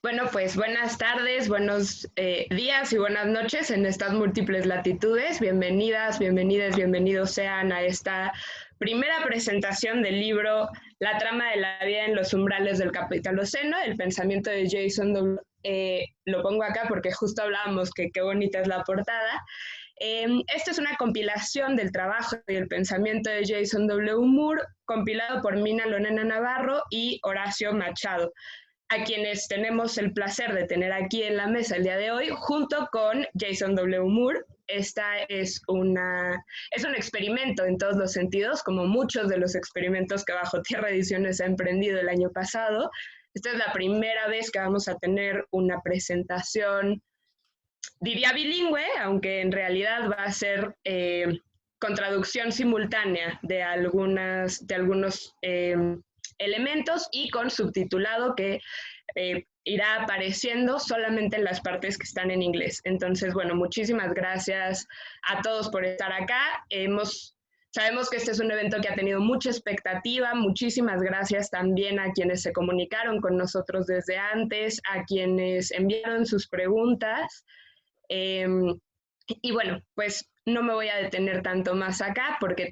Bueno, pues buenas tardes, buenos días y buenas noches en estas múltiples latitudes. Bienvenidas, bienvenidas, bienvenidos sean a esta primera presentación del libro La trama de la vida en los umbrales del Capitaloceno, el pensamiento de Jason W. Lo pongo acá porque justo hablábamos que qué bonita es la portada. Esta es una compilación del trabajo y el pensamiento de Jason W. Moore, compilado por Mina, Lorena, Navarro y Horacio Machado, a quienes tenemos el placer de tener aquí en la mesa el día de hoy, junto con Jason W. Moore. Esta es un experimento en todos los sentidos, como muchos de los experimentos que Bajo Tierra Ediciones ha emprendido el año pasado. Esta es la primera vez que vamos a tener una presentación, diría bilingüe, aunque en realidad va a ser con traducción simultánea de algunos elementos y con subtitulado que irá apareciendo solamente en las partes que están en inglés. Entonces, bueno, muchísimas gracias a todos por estar acá. Sabemos que este es un evento que ha tenido mucha expectativa. Muchísimas gracias también a quienes se comunicaron con nosotros desde antes, a quienes enviaron sus preguntas. Y bueno, pues no me voy a detener tanto más acá porque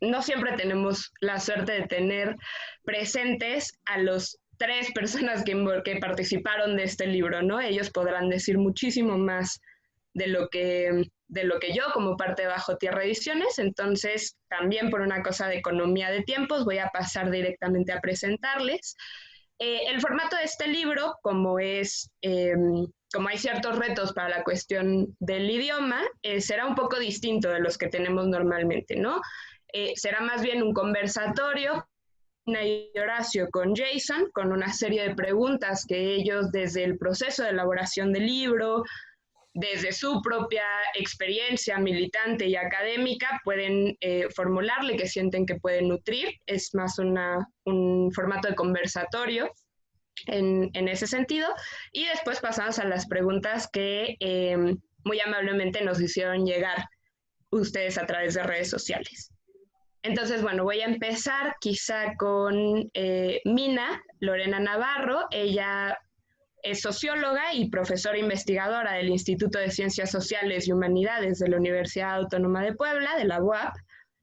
no siempre tenemos la suerte de tener presentes a los 3 personas que participaron de este libro, ¿no? Ellos podrán decir muchísimo más de lo que yo como parte de Bajo Tierra Ediciones. Entonces, también por una cosa de economía de tiempos, voy a pasar directamente a presentarles. El formato de este libro, como hay ciertos retos para la cuestión del idioma, será un poco distinto de los que tenemos normalmente, ¿no? Será más bien un conversatorio, Mina y Horacio con Jason, con una serie de preguntas que ellos desde el proceso de elaboración del libro, desde su propia experiencia militante y académica, pueden formularle, que sienten que pueden nutrir. Es más un formato de conversatorio en ese sentido. Y después pasamos a las preguntas que muy amablemente nos hicieron llegar ustedes a través de redes sociales. Entonces, bueno, voy a empezar quizá con Mina, Lorena Navarro. Ella es socióloga y profesora investigadora del Instituto de Ciencias Sociales y Humanidades de la Universidad Autónoma de Puebla, de la UAP.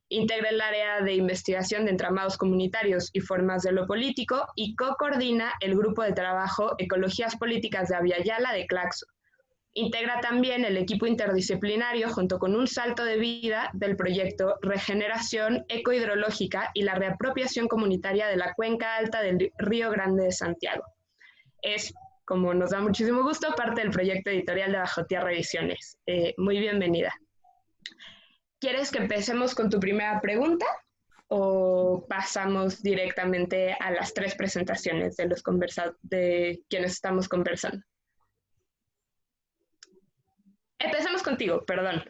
Integra el área de investigación de entramados comunitarios y formas de lo político y co-coordina el grupo de trabajo Ecologías Políticas de Aviala de CLACSO. Integra también el equipo interdisciplinario junto con un salto de vida del proyecto Regeneración Ecohidrológica y la reapropiación comunitaria de la cuenca alta del Río Grande de Santiago. Es, como nos da muchísimo gusto, parte del proyecto editorial de Bajo Tierra Ediciones. Muy bienvenida. ¿Quieres que empecemos con tu primera pregunta o pasamos directamente a las 3 presentaciones de quienes estamos conversando? Empecemos contigo, perdón.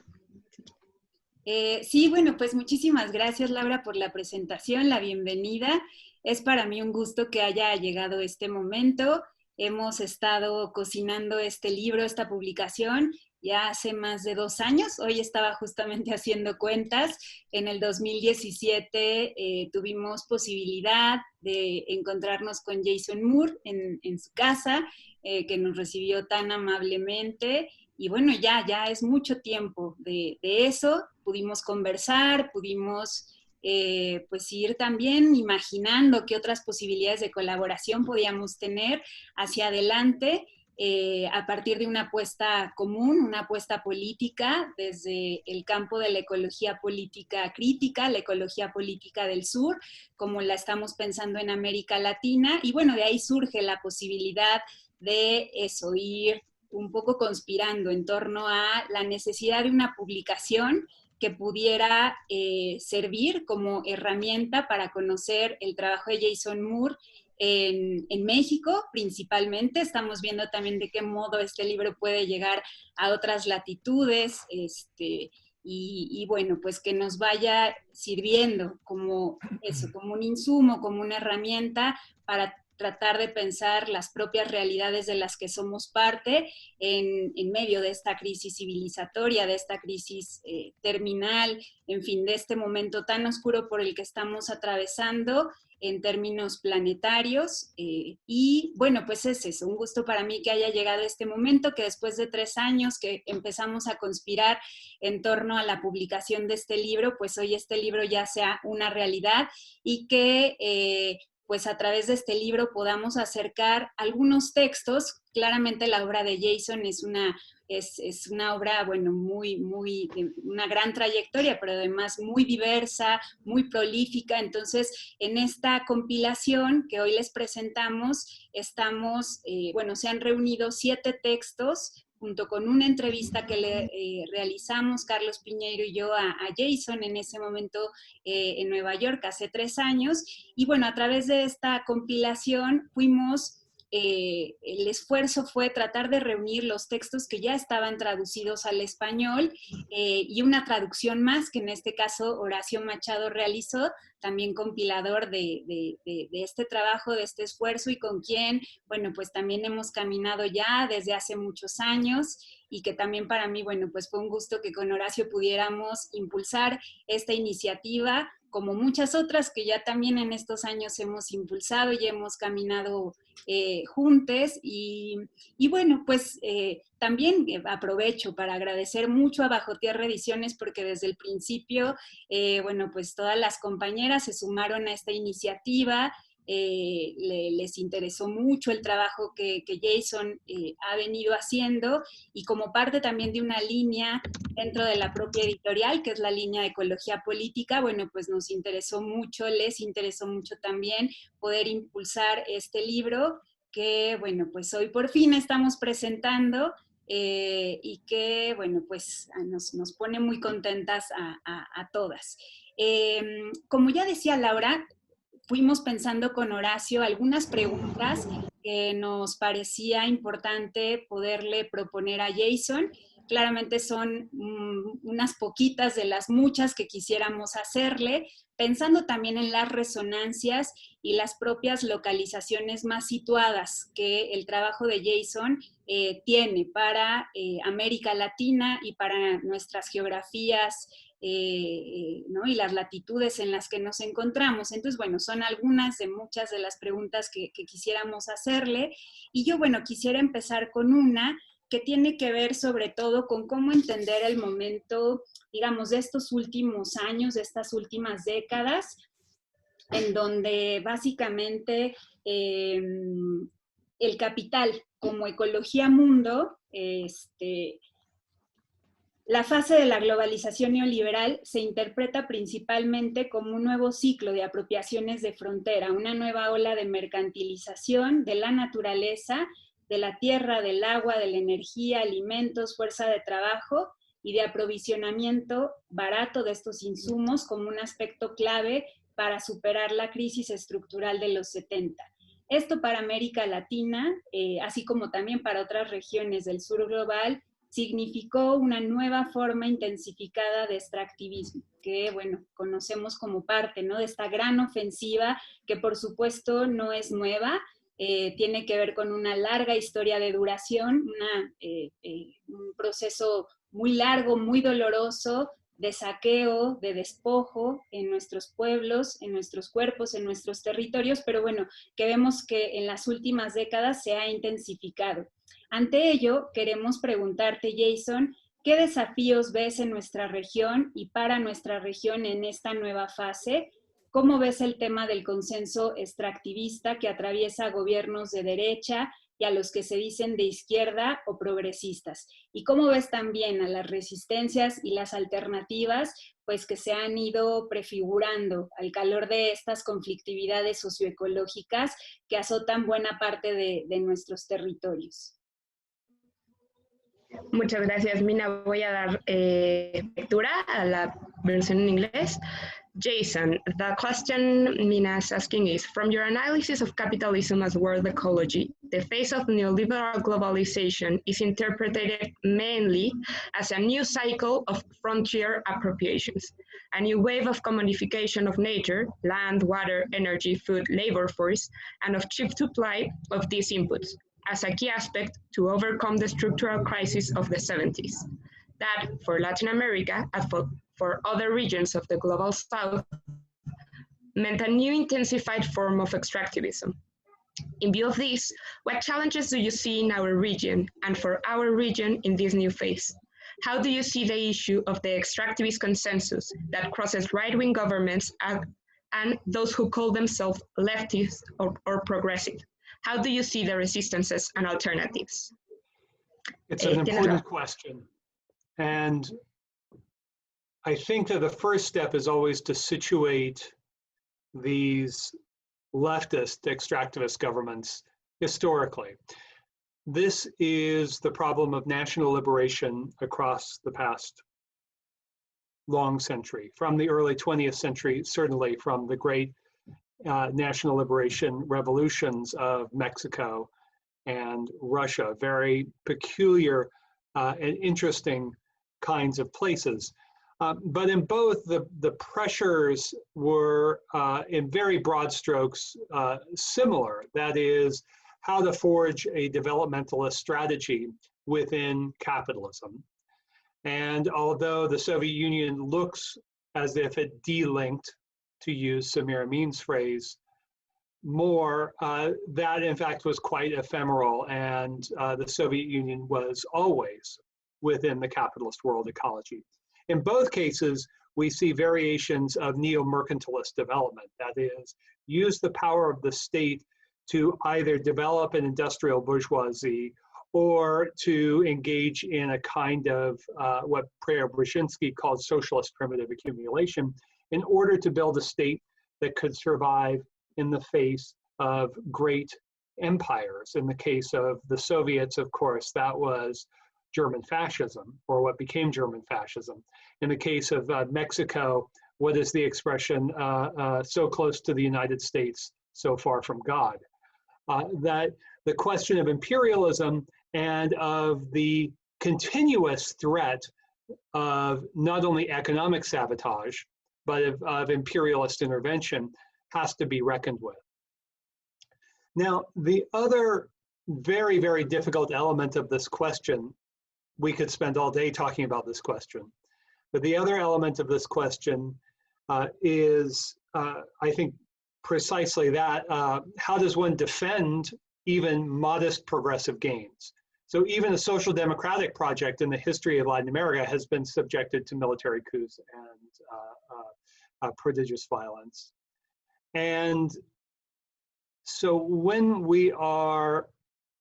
Sí, bueno, pues muchísimas gracias, Laura, por la presentación, la bienvenida. Es para mí un gusto que haya llegado este momento. Hemos estado cocinando este libro, esta publicación, ya hace más de 2 años. Hoy estaba justamente haciendo cuentas. En el 2017 tuvimos posibilidad de encontrarnos con Jason Moore en su casa, que nos recibió tan amablemente. Y bueno, ya es mucho tiempo de eso. Pudimos conversar, pudimos pues ir también imaginando qué otras posibilidades de colaboración podíamos tener hacia adelante a partir de una apuesta común, una apuesta política desde el campo de la ecología política crítica, la ecología política del sur, como la estamos pensando en América Latina. Y bueno, de ahí surge la posibilidad de eso, ir un poco conspirando en torno a la necesidad de una publicación que pudiera servir como herramienta para conocer el trabajo de Jason Moore en México principalmente. Estamos viendo también de qué modo este libro puede llegar a otras latitudes, y bueno, pues que nos vaya sirviendo como eso, como un insumo, como una herramienta para tratar de pensar las propias realidades de las que somos parte en medio de esta crisis civilizatoria, de esta crisis terminal, en fin, de este momento tan oscuro por el que estamos atravesando en términos planetarios. Y bueno, pues es eso, un gusto para mí que haya llegado este momento, que después de 3 años que empezamos a conspirar en torno a la publicación de este libro, pues hoy este libro ya sea una realidad y que pues a través de este libro podamos acercar algunos textos. Claramente la obra de Jason es una obra, bueno, una gran trayectoria, pero además muy diversa, muy prolífica. Entonces, en esta compilación que hoy les presentamos, bueno, se han reunido 7 textos, junto con una entrevista que le realizamos, Carlos Piñeiro y yo, a Jason en ese momento en Nueva York, hace 3 años. Y bueno, a través de esta compilación el esfuerzo fue tratar de reunir los textos que ya estaban traducidos al español y una traducción más que en este caso Horacio Machado realizó, también compilador de este trabajo, de este esfuerzo, y con quien, bueno, pues también hemos caminado ya desde hace muchos años, y que también para mí, bueno, pues fue un gusto que con Horacio pudiéramos impulsar esta iniciativa, como muchas otras que ya también en estos años hemos impulsado y hemos caminado juntos. Y bueno, pues también aprovecho para agradecer mucho a Bajo Tierra Ediciones, porque desde el principio, bueno, pues todas las compañeras se sumaron a esta iniciativa. Les interesó mucho el trabajo que Jason ha venido haciendo, y como parte también de una línea dentro de la propia editorial, que es la línea de Ecología Política, bueno, pues les interesó mucho también poder impulsar este libro que, bueno, pues hoy por fin estamos presentando y que, bueno, pues nos pone muy contentas a todas. Como ya decía Laura, fuimos pensando con Horacio algunas preguntas que nos parecía importante poderle proponer a Jason. Claramente son unas poquitas de las muchas que quisiéramos hacerle, pensando también en las resonancias y las propias localizaciones más situadas que el trabajo de Jason tiene para América Latina y para nuestras geografías, ¿no? Y las latitudes en las que nos encontramos. Entonces, bueno, son algunas de muchas de las preguntas que quisiéramos hacerle. Y yo, bueno, quisiera empezar con una que tiene que ver sobre todo con cómo entender el momento, digamos, de estos últimos años, de estas últimas décadas, en donde básicamente el capital como ecología mundo, la fase de la globalización neoliberal se interpreta principalmente como un nuevo ciclo de apropiaciones de frontera, una nueva ola de mercantilización de la naturaleza, de la tierra, del agua, de la energía, alimentos, fuerza de trabajo y de aprovisionamiento barato de estos insumos como un aspecto clave para superar la crisis estructural de los 70. Esto para América Latina, así como también para otras regiones del sur global, significó una nueva forma intensificada de extractivismo, que, bueno, conocemos como parte, ¿no?, de esta gran ofensiva, que por supuesto no es nueva, tiene que ver con una larga historia de duración, un proceso muy largo, muy doloroso, de saqueo, de despojo en nuestros pueblos, en nuestros cuerpos, en nuestros territorios, pero bueno, que vemos que en las últimas décadas se ha intensificado. Ante ello, queremos preguntarte, Jason, ¿qué desafíos ves en nuestra región y para nuestra región en esta nueva fase? ¿Cómo ves el tema del consenso extractivista que atraviesa gobiernos de derecha y a los que se dicen de izquierda o progresistas? ¿Y cómo ves también a las resistencias y las alternativas, pues, que se han ido prefigurando al calor de estas conflictividades socioecológicas que azotan buena parte de nuestros territorios? Muchas gracias, Mina. Voy a dar lectura a la versión en inglés. Jason, the question Mina is asking is, from your analysis of capitalism as world ecology, the phase of neoliberal globalization is interpreted mainly as a new cycle of frontier appropriations, a new wave of commodification of nature, land, water, energy, food, labor force, and of cheap supply of these inputs, as a key aspect to overcome the structural crisis of the 70s. That, for Latin America, and for other regions of the global south, meant a new intensified form of extractivism. In view of this, what challenges do you see in our region and for our region in this new phase? How do you see the issue of the extractivist consensus that crosses right-wing governments and those who call themselves leftist or progressive? How do you see the resistances and alternatives? It's an important question. And I think that the first step is always to situate these leftist extractivist governments historically. This is the problem of national liberation across the past long century, from the early 20th century, certainly from the great national liberation revolutions of Mexico and Russia, very peculiar and interesting kinds of places. But in both, the pressures were, in very broad strokes, similar. That is, how to forge a developmentalist strategy within capitalism. And although the Soviet Union looks as if it delinked, to use Samir Amin's phrase, more, that in fact was quite ephemeral, and the Soviet Union was always within the capitalist world ecology. In both cases, we see variations of neo-mercantilist development. That is, use the power of the state to either develop an industrial bourgeoisie or to engage in a kind of what Preobrazhensky called socialist primitive accumulation in order to build a state that could survive in the face of great empires. In the case of the Soviets, of course, that was German fascism, or what became German fascism. In the case of Mexico, what is the expression, so close to the United States, so far from God? That the question of imperialism and of the continuous threat of not only economic sabotage, but of imperialist intervention has to be reckoned with. Now, the other very, very difficult element of this question, we could spend all day talking about this question, but the other element of this question is, I think, precisely that, how does one defend even modest progressive gains? So even a social democratic project in the history of Latin America has been subjected to military coups and prodigious violence. And so when we are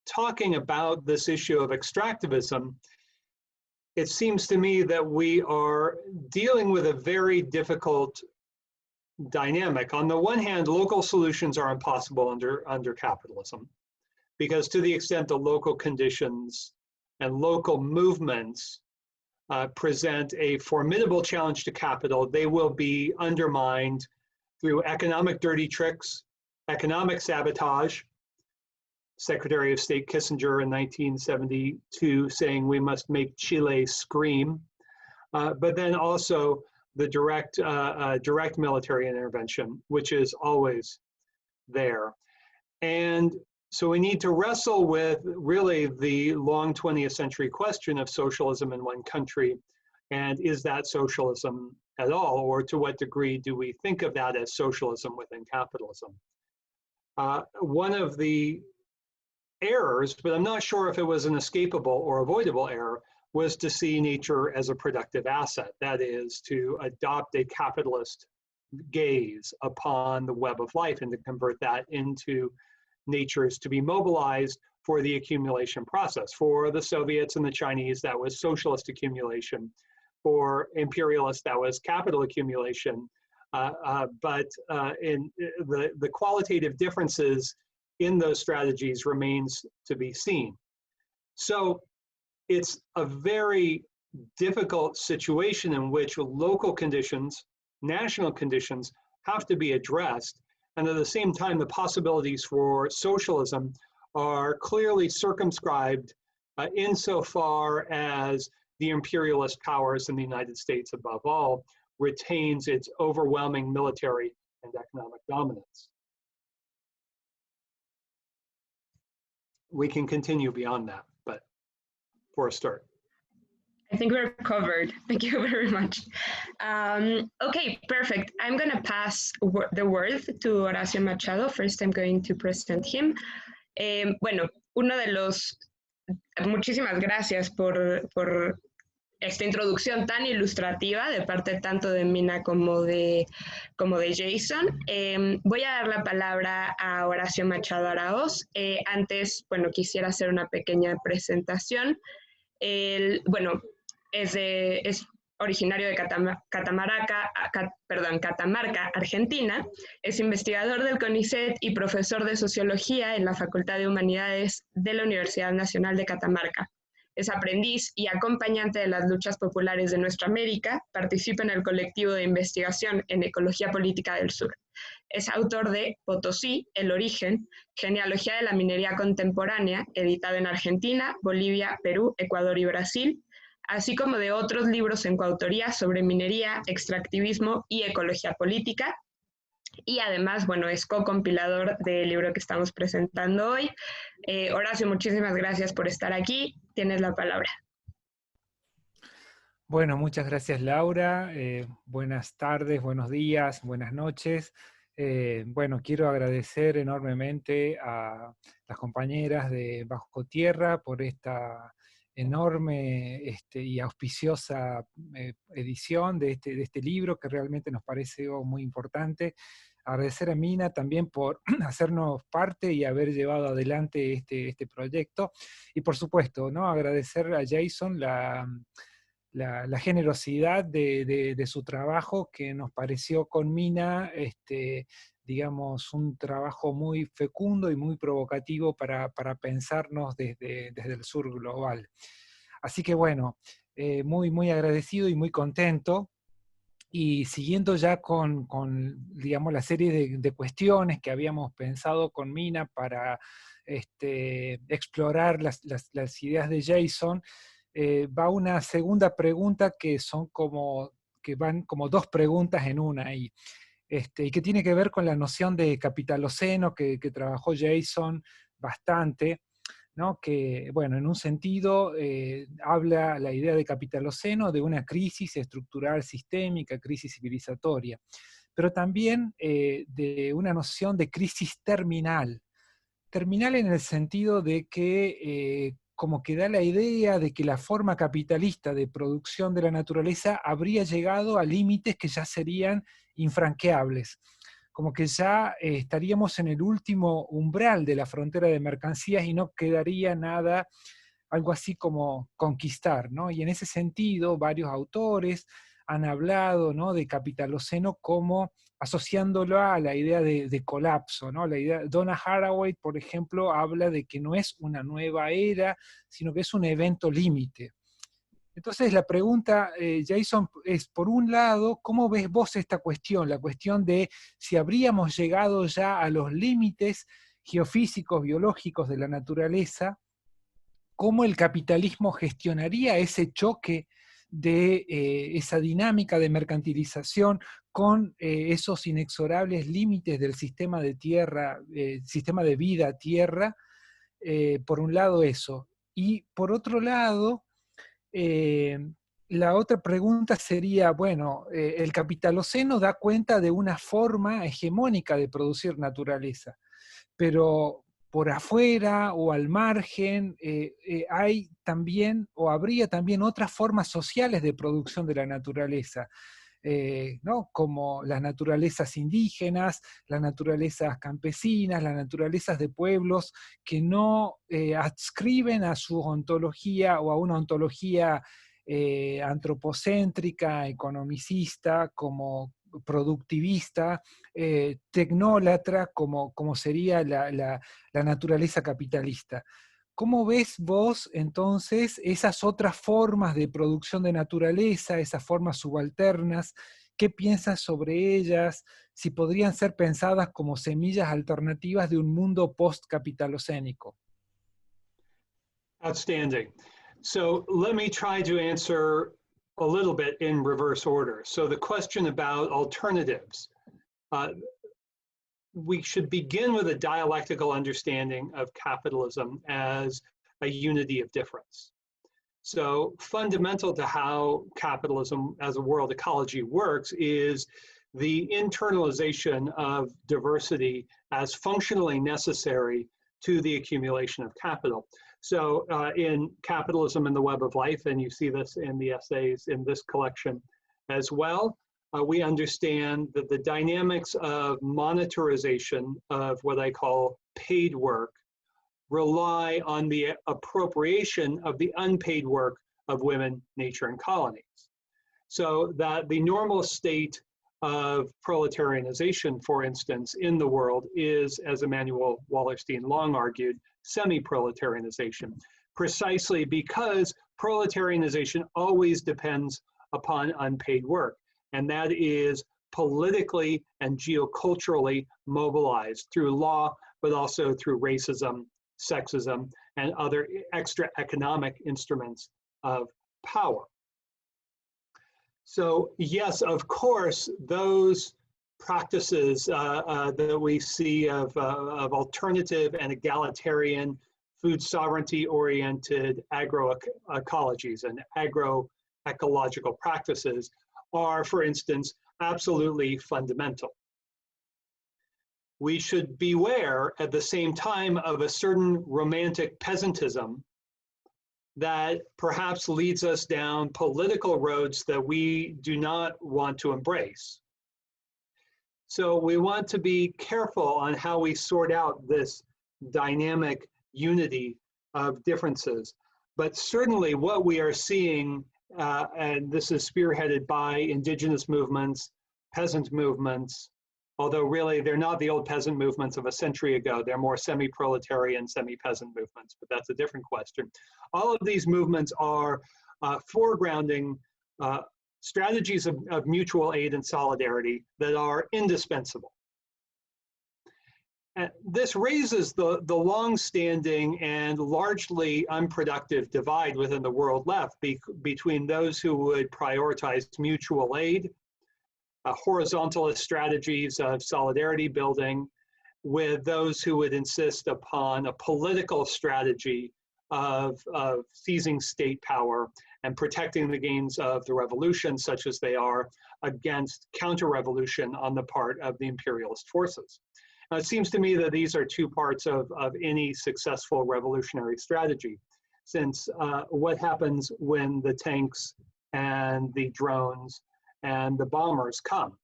talking about this issue of extractivism, it seems to me that we are dealing with a very difficult dynamic. On the one hand, local solutions are impossible under capitalism, because to the extent the local conditions and local movements present a formidable challenge to capital, they will be undermined through economic dirty tricks, economic sabotage. Secretary of State Kissinger in 1972 saying we must make Chile scream, but then also the direct military intervention, which is always there. And so we need to wrestle with really the long 20th century question of socialism in one country, and is that socialism at all, or to what degree do we think of that as socialism within capitalism? One of the errors, but I'm not sure if it was an escapable or avoidable error, was to see nature as a productive asset. That is, to adopt a capitalist gaze upon the web of life and to convert that into natures to be mobilized for the accumulation process. For the Soviets and the Chinese, that was socialist accumulation. For imperialists, that was capital accumulation. But in the qualitative differences in those strategies remains to be seen. So it's a very difficult situation in which local conditions national conditions have to be addressed. And at the same time, the possibilities for socialism are clearly circumscribed insofar as the imperialist powers in the United States, above all, retains its overwhelming military and economic dominance. We can continue beyond that, but for a start. I think we're covered. Thank you very much. Okay, perfect. I'm going to pass the word to Horacio Machado. First, I'm going to present him. Bueno, muchísimas gracias por esta introducción tan ilustrativa de parte tanto de Mina como de Jason. Voy a dar la palabra a Horacio Machado Araoz. Antes, bueno, quisiera hacer una pequeña presentación. Bueno, es originario de Catamarca, Argentina. Es investigador del CONICET y profesor de Sociología en la Facultad de Humanidades de la Universidad Nacional de Catamarca. Es aprendiz y acompañante de las luchas populares de nuestra América. Participa en el colectivo de investigación en Ecología Política del Sur. Es autor de Potosí, El Origen, Genealogía de la Minería Contemporánea, editado en Argentina, Bolivia, Perú, Ecuador y Brasil, así como de otros libros en coautoría sobre minería, extractivismo y ecología política. Y además, bueno, es co-compilador del libro que estamos presentando hoy. Horacio, muchísimas gracias por estar aquí. Tienes la palabra. Bueno, muchas gracias, Laura. Buenas tardes, buenos días, buenas noches. Bueno, quiero agradecer enormemente a las compañeras de Bajo Tierra por esta enorme y auspiciosa edición de este libro, que realmente nos pareció muy importante. Agradecer a Mina también por hacernos parte y haber llevado adelante este proyecto. Y por supuesto, ¿no?, agradecer a Jason la generosidad de su trabajo, que nos pareció con Mina, digamos, un trabajo muy fecundo y muy provocativo para pensarnos desde el sur global. Así que bueno, muy agradecido y muy contento. Y siguiendo ya con digamos, la serie de cuestiones que habíamos pensado con Mina para explorar las ideas de Jason, va una segunda pregunta que van como dos preguntas en una ahí. Y que tiene que ver con la noción de capitaloceno que trabajó Jason bastante, ¿no? Que, bueno, en un sentido habla la idea de capitaloceno de una crisis estructural sistémica, crisis civilizatoria, pero también de una noción de crisis terminal. Terminal en el sentido de que como que da la idea de que la forma capitalista de producción de la naturaleza habría llegado a límites que ya serían infranqueables, como que ya estaríamos en el último umbral de la frontera de mercancías y no quedaría nada, algo así como conquistar, ¿no? Y en ese sentido varios autores han hablado, ¿no?, de capitaloceno como asociándolo a la idea de colapso, ¿no? La idea, Donna Haraway, por ejemplo, habla de que no es una nueva era, sino que es un evento límite. Entonces la pregunta, Jason, es, por un lado, ¿cómo ves vos esta cuestión? La cuestión de si habríamos llegado ya a los límites geofísicos, biológicos de la naturaleza, ¿cómo el capitalismo gestionaría ese choque de esa dinámica de mercantilización con esos inexorables límites del sistema de tierra, sistema de vida tierra? Por un lado eso. Y por otro lado, la otra pregunta sería, bueno, el capitaloceno da cuenta de una forma hegemónica de producir naturaleza, pero por afuera o al margen hay también, o habría también otras formas sociales de producción de la naturaleza, ¿no?, como las naturalezas indígenas, las naturalezas campesinas, las naturalezas de pueblos que no adscriben a su ontología o a una ontología antropocéntrica, economicista, como productivista, tecnólatra, como sería la naturaleza capitalista. ¿Cómo ves vos entonces esas otras formas de producción de naturaleza, esas formas subalternas ¿Qué piensas sobre ellas? Si podrían ser pensadas como semillas alternativas de un mundo post-capitalocénico. Outstanding. So let me try to answer a little bit in reverse order. So the question about alternatives. We should begin with a dialectical understanding of capitalism as a unity of difference. So fundamental to how capitalism as a world ecology works is the internalization of diversity as functionally necessary to the accumulation of capital. So in Capitalism and the Web of Life, and you see this in the essays in this collection as well, we understand that the dynamics of monetarization of what I call paid work rely on the appropriation of the unpaid work of women, nature, and colonies. So that the normal state of proletarianization, for instance, in the world is, as Emanuel Wallerstein long argued, semi-proletarianization, precisely because proletarianization always depends upon unpaid work. And that is politically and geoculturally mobilized through law, but also through racism, sexism, and other extra economic instruments of power. So yes, of course, those practices that we see of alternative and egalitarian food sovereignty-oriented agroecologies and agroecological practices are, for instance, absolutely fundamental. We should beware at the same time of a certain romantic peasantism that perhaps leads us down political roads that we do not want to embrace. So we want to be careful on how we sort out this dynamic unity of differences. But certainly what we are seeing, and this is spearheaded by indigenous movements, peasant movements, although really they're not the old peasant movements of a century ago, they're more semi-proletarian, semi-peasant movements, but that's a different question. All of these movements are foregrounding strategies of mutual aid and solidarity that are indispensable. And this raises the long-standing and largely unproductive divide within the world left between those who would prioritize mutual aid, horizontalist strategies of solidarity building, with those who would insist upon a political strategy of seizing state power and protecting the gains of the revolution, such as they are, against counter-revolution on the part of the imperialist forces. Now, it seems to me that these are two parts of any successful revolutionary strategy, since what happens when the tanks and the drones and the bombers come?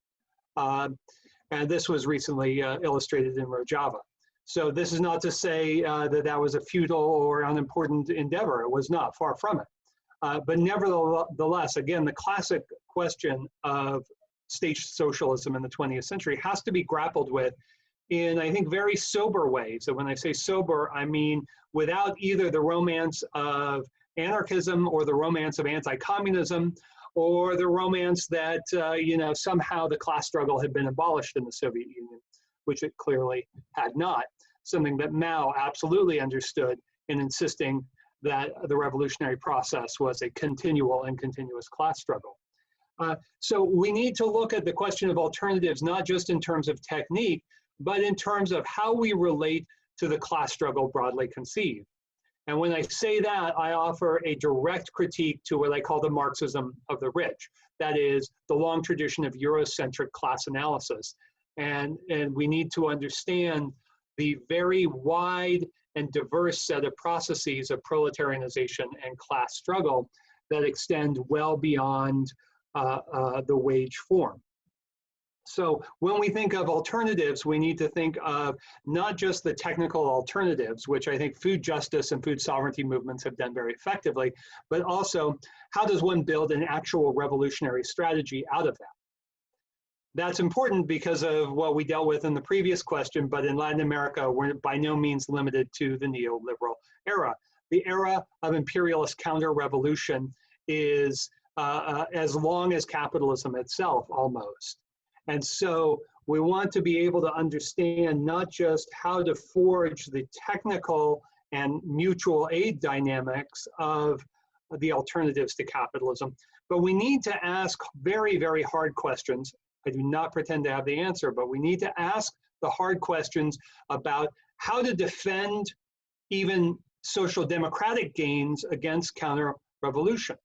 And this was recently illustrated in Rojava. So this is not to say that that was a futile or unimportant endeavor. It was not, far from it. But nevertheless, again, the classic question of state socialism in the 20th century has to be grappled with in, I think, very sober ways. And when I say sober, I mean without either the romance of anarchism or the romance of anti-communism, or the romance that, you know, somehow the class struggle had been abolished in the Soviet Union, which it clearly had not. Something that Mao absolutely understood in insisting that the revolutionary process was a continual and continuous class struggle. So we need to look at the question of alternatives, not just in terms of technique, but in terms of how we relate to the class struggle broadly conceived. And when I say that, I offer a direct critique to what I call the Marxism of the rich. That is the long tradition of Eurocentric class analysis. And we need to understand the very wide and diverse set of processes of proletarianization and class struggle that extend well beyond the wage form. So when we think of alternatives, we need to think of not just the technical alternatives, which I think food justice and food sovereignty movements have done very effectively, but also how does one build an actual revolutionary strategy out of that? That's important because of what we dealt with in the previous question, but in Latin America, we're by no means limited to the neoliberal era. The era of imperialist counter-revolution is as long as capitalism itself, almost. And so we want to be able to understand not just how to forge the technical and mutual aid dynamics of the alternatives to capitalism, but we need to ask very, very hard questions. I do not pretend to have the answer, but we need to ask the hard questions about how to defend even social democratic gains against counter-revolution.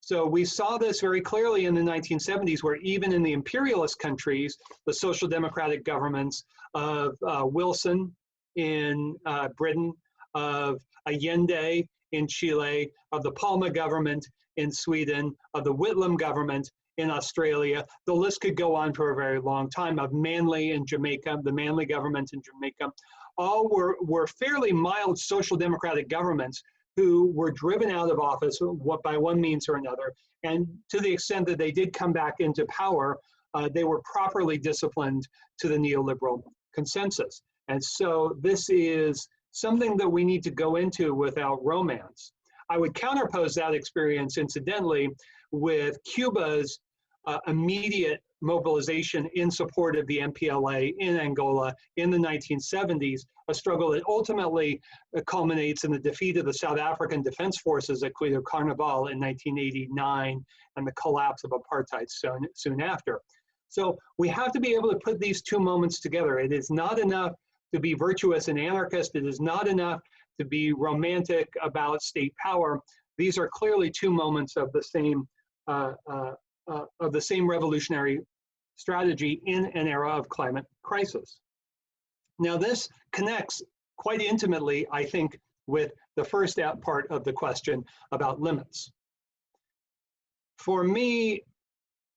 So we saw this very clearly in the 1970s, where even in the imperialist countries, the social democratic governments of Wilson in Britain, of Allende in Chile, of the Palme government in Sweden, of the Whitlam government in Australia, the list could go on for a very long time, of Manley in Jamaica, the Manley government in Jamaica, all were fairly mild social democratic governments who were driven out of office by one means or another. And to the extent that they did come back into power, they were properly disciplined to the neoliberal consensus. And so this is something that we need to go into without romance. I would counterpose that experience, incidentally, with Cuba's immediate mobilization in support of the MPLA in Angola in the 1970s, a struggle that ultimately culminates in the defeat of the South African Defense Forces at Cuito Carnaval in 1989 and the collapse of apartheid soon after. So we have to be able to put these two moments together. It is not enough to be virtuous and anarchist. It is not enough to be romantic about state power. These are clearly two moments of the same revolutionary strategy in an era of climate crisis. Now, this connects quite intimately, I think, with the first part of the question about limits. For me,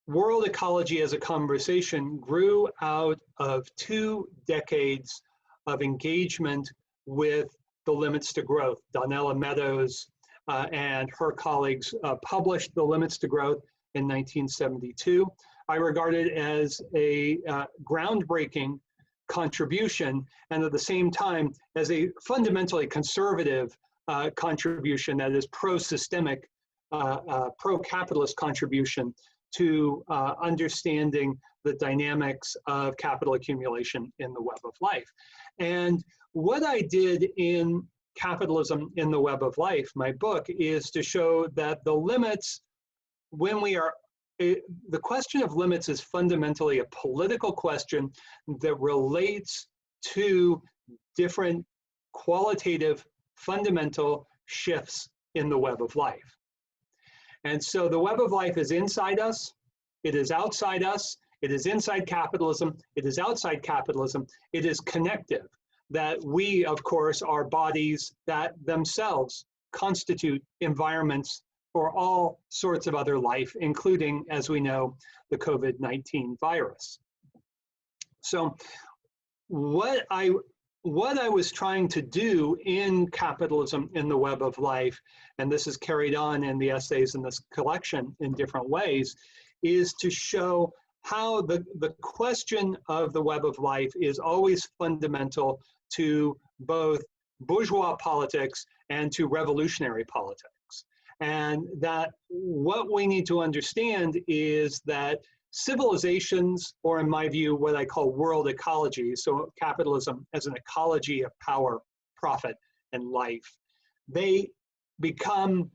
world ecology as a conversation grew out of 2 decades of engagement with the limits to growth. Donella Meadows and her colleagues published The Limits to Growth in 1972. I regard it as a groundbreaking contribution, and at the same time as a fundamentally conservative contribution that is pro-systemic, pro-capitalist contribution to understanding the dynamics of capital accumulation in the web of life. And what I did in Capitalism in the Web of Life, my book, is to show that the limits, when we are, the question of limits is fundamentally a political question that relates to different qualitative fundamental shifts in the web of life. And so the web of life is inside us, it is outside us, it is inside capitalism, it is outside capitalism, it is connective. That we, of course, are bodies that themselves constitute environments for all sorts of other life, including, as we know, the COVID-19 virus. So what I was trying to do in Capitalism in the Web of Life, and this is carried on in the essays in this collection in different ways, is to show how the question of the web of life is always fundamental to both bourgeois politics and to revolutionary politics. And that what we need to understand is that civilizations, or in my view, what I call world ecology, so capitalism as an ecology of power, profit, and life, they become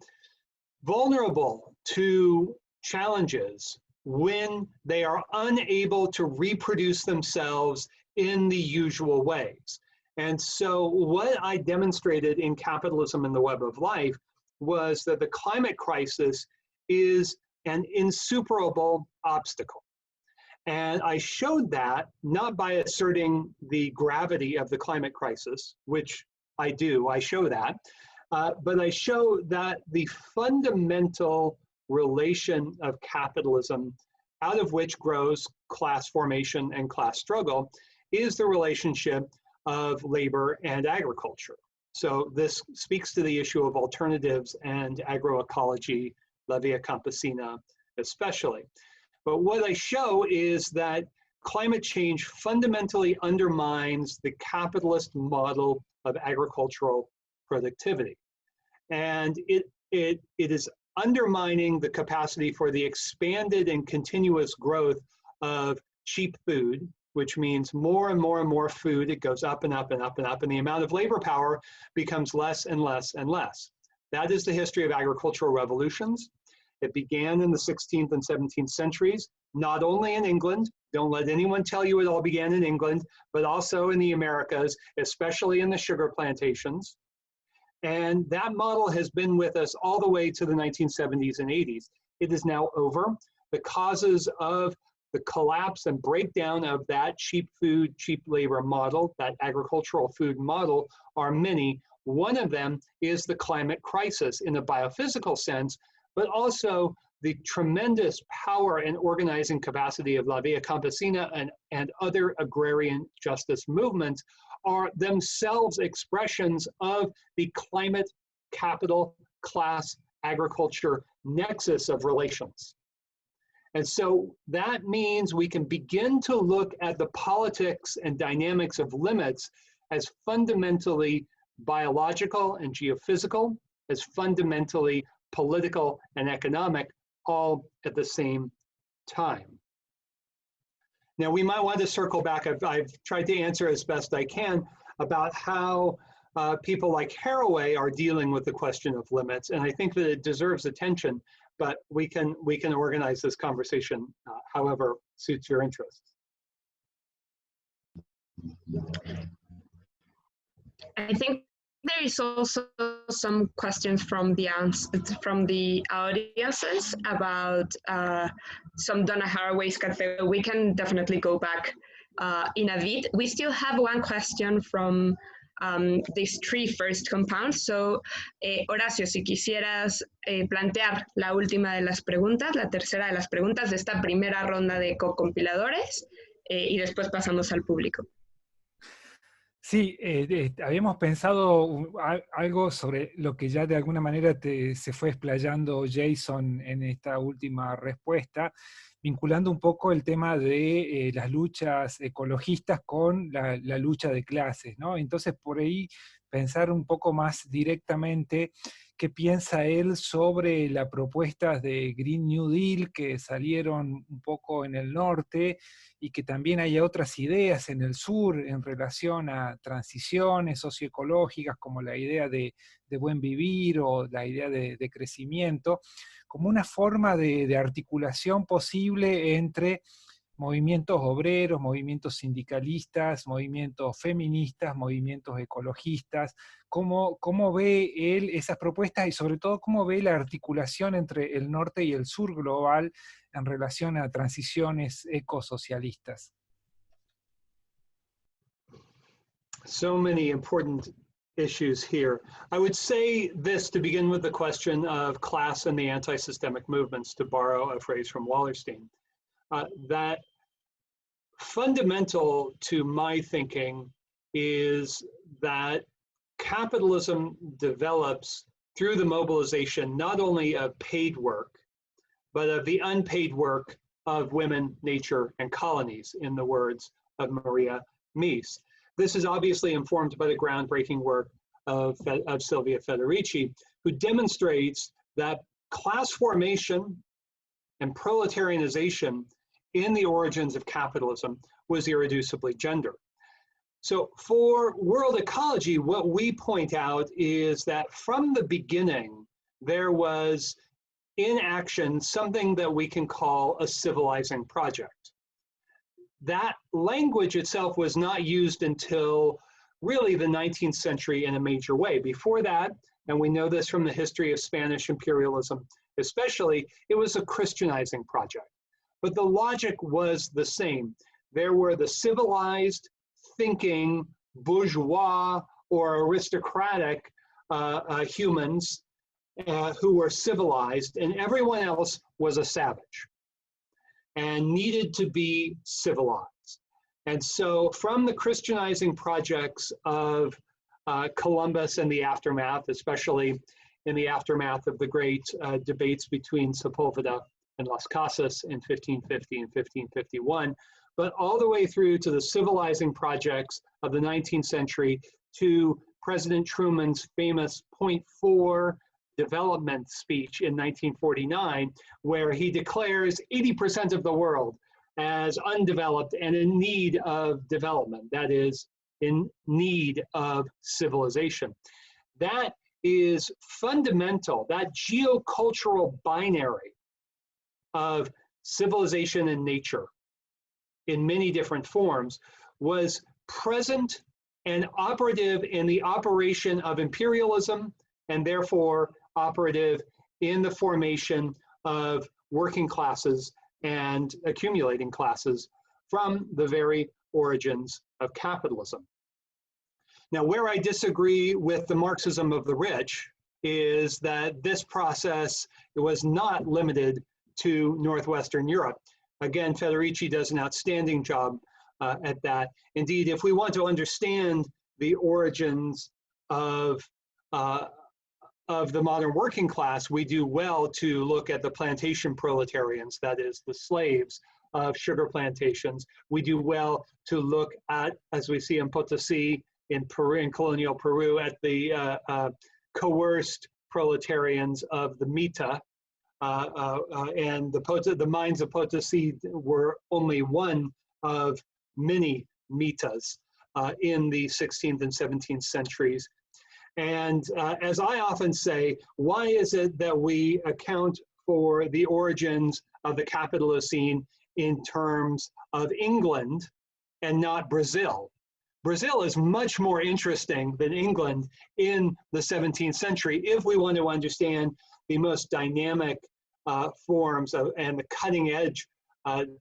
vulnerable to challenges when they are unable to reproduce themselves in the usual ways. And so what I demonstrated in Capitalism in the Web of Life was that the climate crisis is an insuperable obstacle. And I showed that not by asserting the gravity of the climate crisis, which I do, I show that, but I show that the fundamental relation of capitalism, out of which grows class formation and class struggle, is the relationship of labor and agriculture. So this speaks to the issue of alternatives and agroecology, La Via Campesina especially. But what I show is that climate change fundamentally undermines the capitalist model of agricultural productivity. And it is undermining the capacity for the expanded and continuous growth of cheap food, which means more and more and more food. It goes up and up and up and up, and the amount of labor power becomes less and less and less. That is the history of agricultural revolutions. It began in the 16th and 17th centuries, not only in England. Don't let anyone tell you it all began in England, but also in the Americas, especially in the sugar plantations. And that model has been with us all the way to the 1970s and 80s. It is now over. The causes of the collapse and breakdown of that cheap food, cheap labor model, that agricultural food model, are many. One of them is the climate crisis in a biophysical sense, but also the tremendous power and organizing capacity of La Via Campesina and other agrarian justice movements are themselves expressions of the climate, capital, class, agriculture nexus of relations. And so that means we can begin to look at the politics and dynamics of limits as fundamentally biological and geophysical, as fundamentally political and economic, all at the same time. Now, we might want to circle back. I've tried to answer as best I can about how people like Haraway are dealing with the question of limits, and I think that it deserves attention, but we can organize this conversation however suits your interests. I think there is also some questions from the audiences about some Donna Haraway's category. We can definitely go back in a bit. We still have one question from these three first compounds. So, Horacio, si quisieras plantear la última de las preguntas, la tercera de las preguntas de esta primera ronda de co-compiladores, y después pasamos al público. Sí, habíamos pensado algo sobre lo que ya de alguna manera se fue explayando Jason en esta última respuesta, vinculando un poco el tema de las luchas ecologistas con la lucha de clases, ¿no? Entonces, por ahí pensar un poco más directamente qué piensa él sobre las propuestas de Green New Deal que salieron un poco en el norte y que también hay otras ideas en el sur en relación a transiciones socioecológicas como la idea de buen vivir o la idea de crecimiento, como una forma de articulación posible entre movimientos obreros, movimientos sindicalistas, movimientos feministas, movimientos ecologistas. ¿Cómo ve él esas propuestas y sobre todo cómo ve la articulación entre el norte y el sur global en relación a transiciones ecosocialistas? So many important issues here. I would say this to begin with the question of class and the anti-systemic movements, to borrow a phrase from Wallerstein. That fundamental to my thinking is that capitalism develops through the mobilization not only of paid work, but of the unpaid work of women, nature, and colonies, in the words of Maria Mies. This is obviously informed by the groundbreaking work of Silvia Federici, who demonstrates that class formation and proletarianization in the origins of capitalism was irreducibly gender. So for world ecology, what we point out is that from the beginning, there was in action something that we can call a civilizing project. That language itself was not used until really the 19th century in a major way. Before that, and we know this from the history of Spanish imperialism especially, it was a Christianizing project. But the logic was the same. There were the civilized, thinking, bourgeois or aristocratic humans who were civilized, and everyone else was a savage and needed to be civilized. And so from the Christianizing projects of Columbus and the aftermath, especially in the aftermath of the great debates between Sepulveda and Las Casas in 1550 and 1551, but all the way through to the civilizing projects of the 19th century, to President Truman's famous Point 4 development speech in 1949, where he declares 80% of the world as undeveloped and in need of development, that is, in need of civilization. That is fundamental, that geocultural binary of civilization and nature in many different forms was present and operative in the operation of imperialism, and therefore operative in the formation of working classes and accumulating classes from the very origins of capitalism. Now, where I disagree with the Marxism of the rich is that this process was not limited to Northwestern Europe. Again, Federici does an outstanding job at that. Indeed, if we want to understand the origins of the modern working class, we do well to look at the plantation proletarians, that is, the slaves of sugar plantations. We do well to look at, as we see in Potosi, in Peru, in colonial Peru, at the coerced proletarians of the Mita, and the mines of Potosi were only one of many Mitas in the 16th and 17th centuries. And as I often say, why is it that we account for the origins of the Capitalocene in terms of England and not Brazil? Brazil is much more interesting than England in the 17th century if we want to understand the most dynamic forms of, and the cutting edge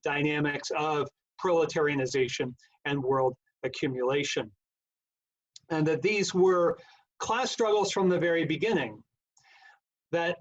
dynamics of proletarianization and world accumulation. And that these were class struggles from the very beginning. That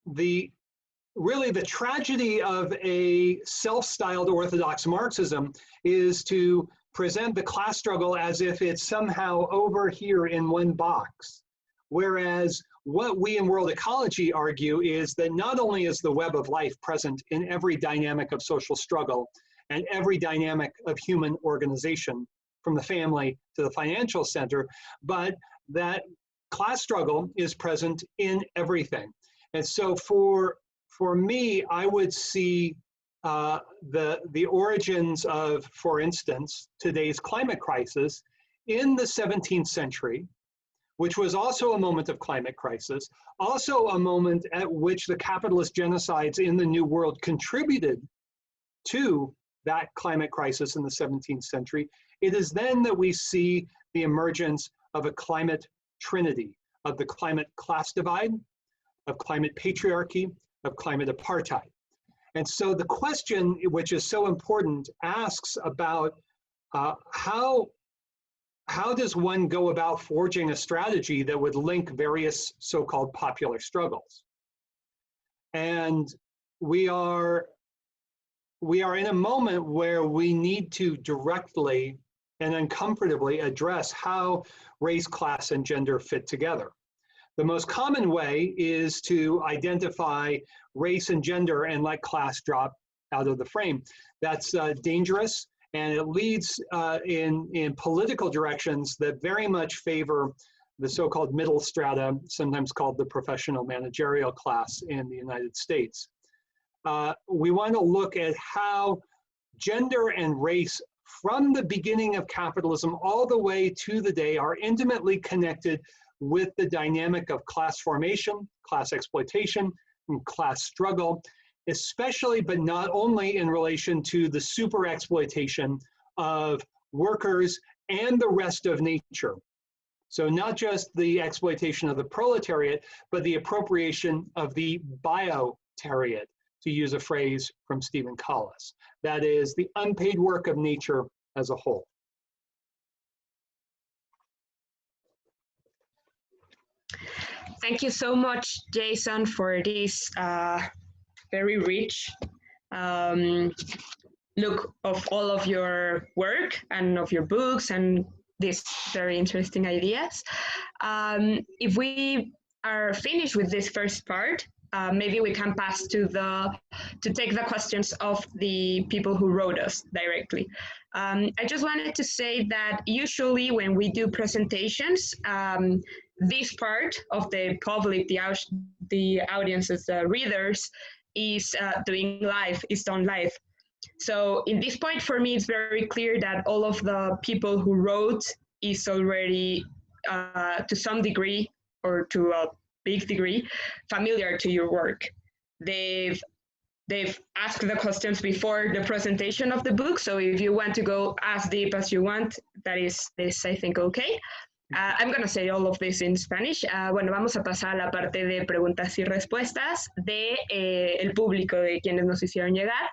really the tragedy of a self-styled orthodox Marxism is to present the class struggle as if it's somehow over here in one box. Whereas what we in world ecology argue is that not only is the web of life present in every dynamic of social struggle and every dynamic of human organization, from the family to the financial center, but that class struggle is present in everything. And so for me, I would see the origins of, for instance, today's climate crisis in the 17th century, which was also a moment of climate crisis, also a moment at which the capitalist genocides in the New World contributed to that climate crisis in the 17th century. It is then that we see the emergence of a climate trinity, of the climate class divide, of climate patriarchy, of climate apartheid. And so the question, which is so important, asks about how does one go about forging a strategy that would link various so-called popular struggles? And we are in a moment where we need to directly and uncomfortably address how race, class, and gender fit together. The most common way is to identify race and gender and let class drop out of the frame. That's dangerous, and it leads in political directions that very much favor the so-called middle strata, sometimes called the professional managerial class in the United States. We want to look at how gender and race from the beginning of capitalism all the way to the day are intimately connected with the dynamic of class formation, class exploitation, and class struggle, especially but not only in relation to the super exploitation of workers and the rest of nature. So not just the exploitation of the proletariat, but the appropriation of the biotariat, to use a phrase from Stephen Collis. That is the unpaid work of nature as a whole. Thank you so much, Jason, for this very rich look of all of your work and of your books and these very interesting ideas. If we are finished with this first part, maybe we can pass to take the questions of the people who wrote us directly. I just wanted to say that usually when we do presentations, this part of the public, the audiences, the readers, is done live. So in this point, for me, it's very clear that all of the people who wrote is already, to some degree, or to a big degree, familiar to your work. They've asked the questions before the presentation of the book, so if you want to go as deep as you want, that is, I think, okay. I'm going to say all of this in Spanish. Bueno, vamos a pasar a la parte de preguntas y respuestas de el público, de quienes nos hicieron llegar.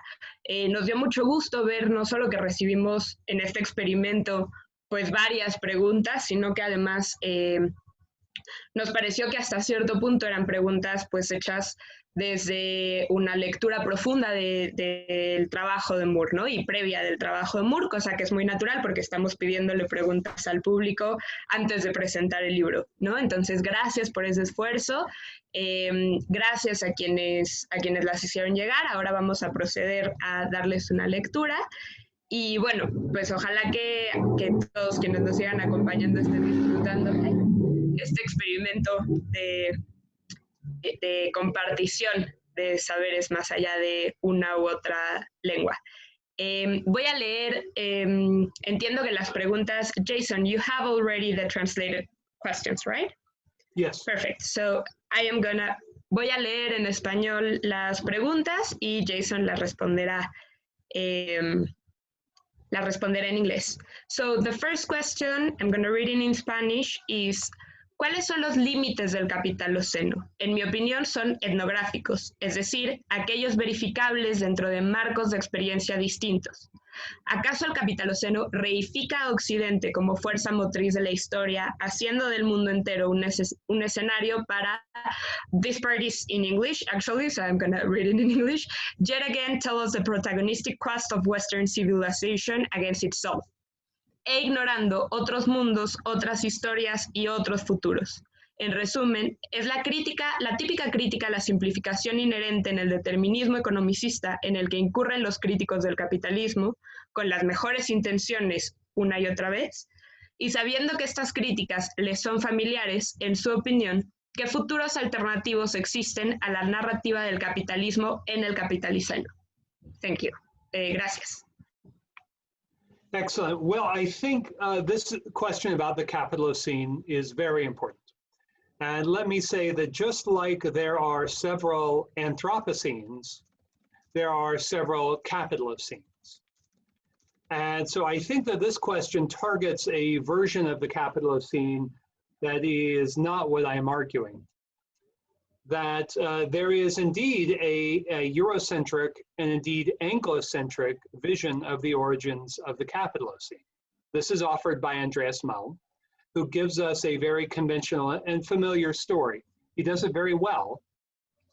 Nos dio mucho gusto ver no solo que recibimos en este experimento pues varias preguntas, sino que además nos pareció que hasta cierto punto eran preguntas pues hechas desde una lectura profunda del trabajo de Moore, ¿no? Y previa del trabajo de Moore, cosa que es muy natural porque estamos pidiéndole preguntas al público antes de presentar el libro, ¿no? Entonces, gracias por ese esfuerzo, gracias a quienes las hicieron llegar. Ahora vamos a proceder a darles una lectura. Y bueno, pues ojalá que todos quienes nos sigan acompañando estén disfrutando este experimento de compartición de saberes más allá de una u otra lengua. Voy a leer, entiendo que las preguntas, Jason, you have already the translated questions, right? Yes. Perfect. So voy a leer en español las preguntas y Jason las responderá en inglés. So the first question, I'm going to read it in Spanish, is ¿cuáles son los límites del Capitaloceno? En mi opinión son etnográficos, es decir, aquellos verificables dentro de marcos de experiencia distintos. ¿Acaso el Capitaloceno reifica a Occidente como fuerza motriz de la historia, haciendo del mundo entero un escenario para, this part is in English actually, so I'm going to read it in English, yet again tell us the protagonistic quest of Western civilization against itself, e ignorando otros mundos, otras historias y otros futuros? En resumen, es la típica crítica a la simplificación inherente en el determinismo economicista en el que incurren los críticos del capitalismo, con las mejores intenciones una y otra vez, y sabiendo que estas críticas les son familiares, en su opinión, ¿qué futuros alternativos existen a la narrativa del capitalismo en el Capitaloceno? Thank you. Gracias. Excellent. Well, I think this question about the Capitalocene is very important. And let me say that just like there are several Anthropocenes, there are several Capitalocenes. And so I think that this question targets a version of the Capitalocene that is not what I am arguing. That there is indeed a Eurocentric and indeed Anglocentric vision of the origins of the Capitalocene. This is offered by Andreas Malm, who gives us a very conventional and familiar story. He does it very well,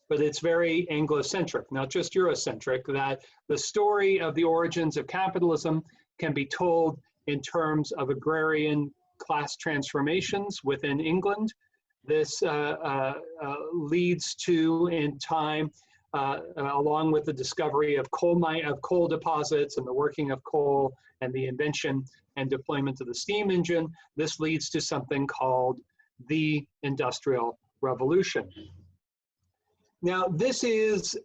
but it's very Anglocentric, not just Eurocentric, that the story of the origins of capitalism can be told in terms of agrarian class transformations within England. This leads to, in time, along with the discovery of coal deposits and the working of coal and the invention and deployment of the steam engine, this leads to something called the Industrial Revolution. Now, this is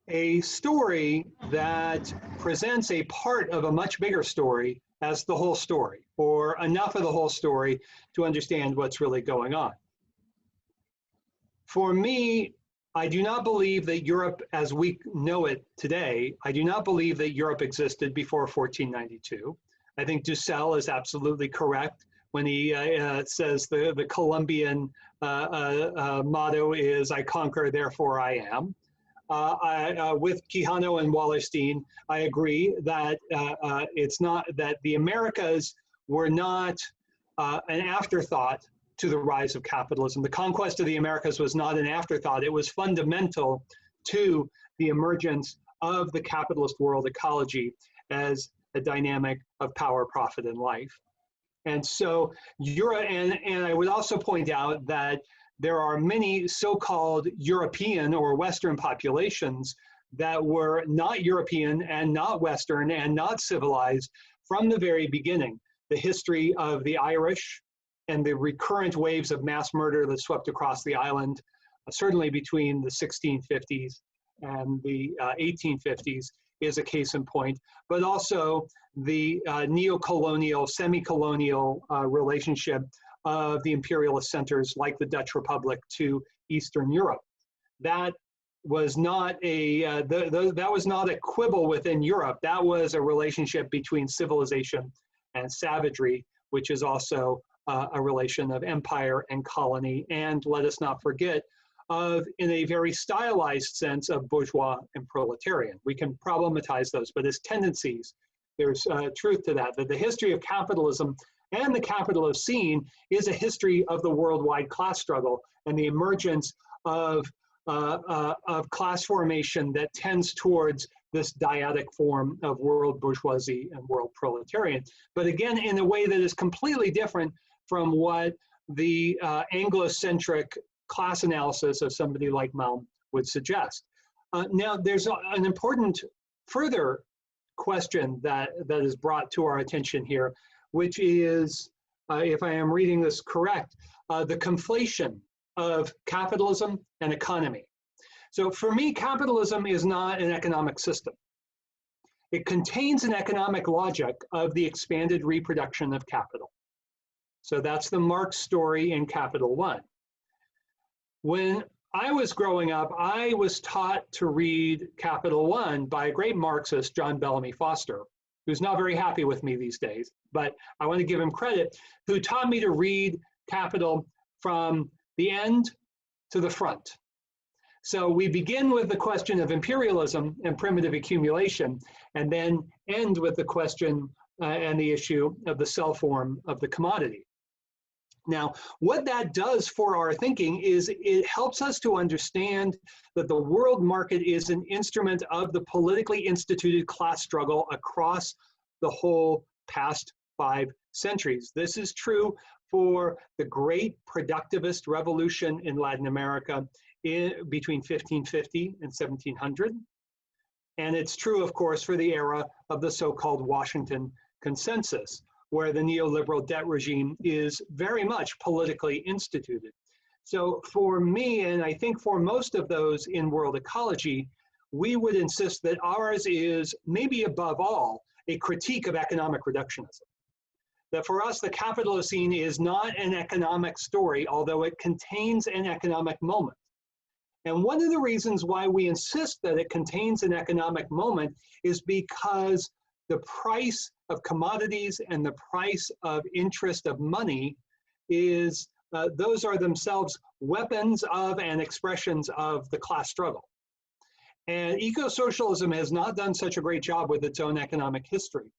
a story that presents a part of a much bigger story as the whole story, or enough of the whole story to understand what's really going on. For me, I do not believe that Europe, as we know it today, I do not believe that Europe existed before 1492. I think Dussel is absolutely correct when he says the Columbian motto is, I conquer, therefore I am. With Quijano and Wallerstein, I agree that it's not that the Americas were not an afterthought to the rise of capitalism. The conquest of the Americas was not an afterthought. It was fundamental to the emergence of the capitalist world ecology as a dynamic of power, profit, and life. And so and I would also point out that there are many so-called European or Western populations that were not European and not Western and not civilized from the very beginning. The history of the Irish and the recurrent waves of mass murder that swept across the island, certainly between the 1650s and the 1850s, is a case in point, but also the neo-colonial, semi-colonial relationship of the imperialist centers like the Dutch Republic to Eastern Europe. That was not a that was not a quibble within Europe. That was a relationship between civilization and savagery, which is also a relation of empire and colony, and let us not forget, of, in a very stylized sense, of bourgeois and proletarian. We can problematize those, but as tendencies, there's truth to that, that the history of capitalism and the Capitalocene is a history of the worldwide class struggle and the emergence of class formation that tends towards this dyadic form of world bourgeoisie and world proletarian. But again, in a way that is completely different from what the Anglo-centric class analysis of somebody like Malm would suggest. Now, there's an important further question that is brought to our attention here, which is, if I am reading this correct, the conflation of capitalism and economy. So for me, capitalism is not an economic system. It contains an economic logic of the expanded reproduction of capital. So that's the Marx story in Capital One. When I was growing up, I was taught to read Capital One by a great Marxist, John Bellamy Foster, who's not very happy with me these days, but I want to give him credit, who taught me to read Capital from the end to the front. So we begin with the question of imperialism and primitive accumulation, and then end with the question and the issue of the sell form of the commodity. Now, what that does for our thinking is it helps us to understand that the world market is an instrument of the politically instituted class struggle across the whole past 5 centuries. This is true for the great productivist revolution in Latin America between 1550 and 1700. And it's true, of course, for the era of the so-called Washington Consensus, where the neoliberal debt regime is very much politically instituted. So for me, and I think for most of those in world ecology, we would insist that ours is, maybe above all, a critique of economic reductionism. That for us, the Capitalocene is not an economic story, although it contains an economic moment. And one of the reasons why we insist that it contains an economic moment is because the price of commodities and the price of interest of money is, those are themselves weapons of and expressions of the class struggle. And eco-socialism has not done such a great job with its own economic history.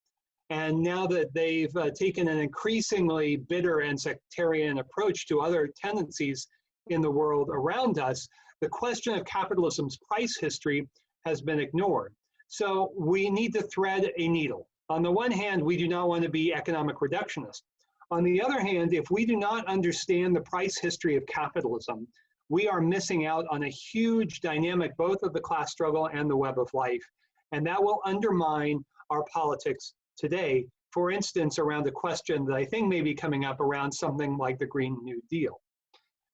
And now that they've taken an increasingly bitter and sectarian approach to other tendencies in the world around us, the question of capitalism's price history has been ignored. So we need to thread a needle. On the one hand, we do not want to be economic reductionist. On the other hand, if we do not understand the price history of capitalism, we are missing out on a huge dynamic, both of the class struggle and the web of life. And that will undermine our politics today. For instance, around a question that I think may be coming up around something like the Green New Deal.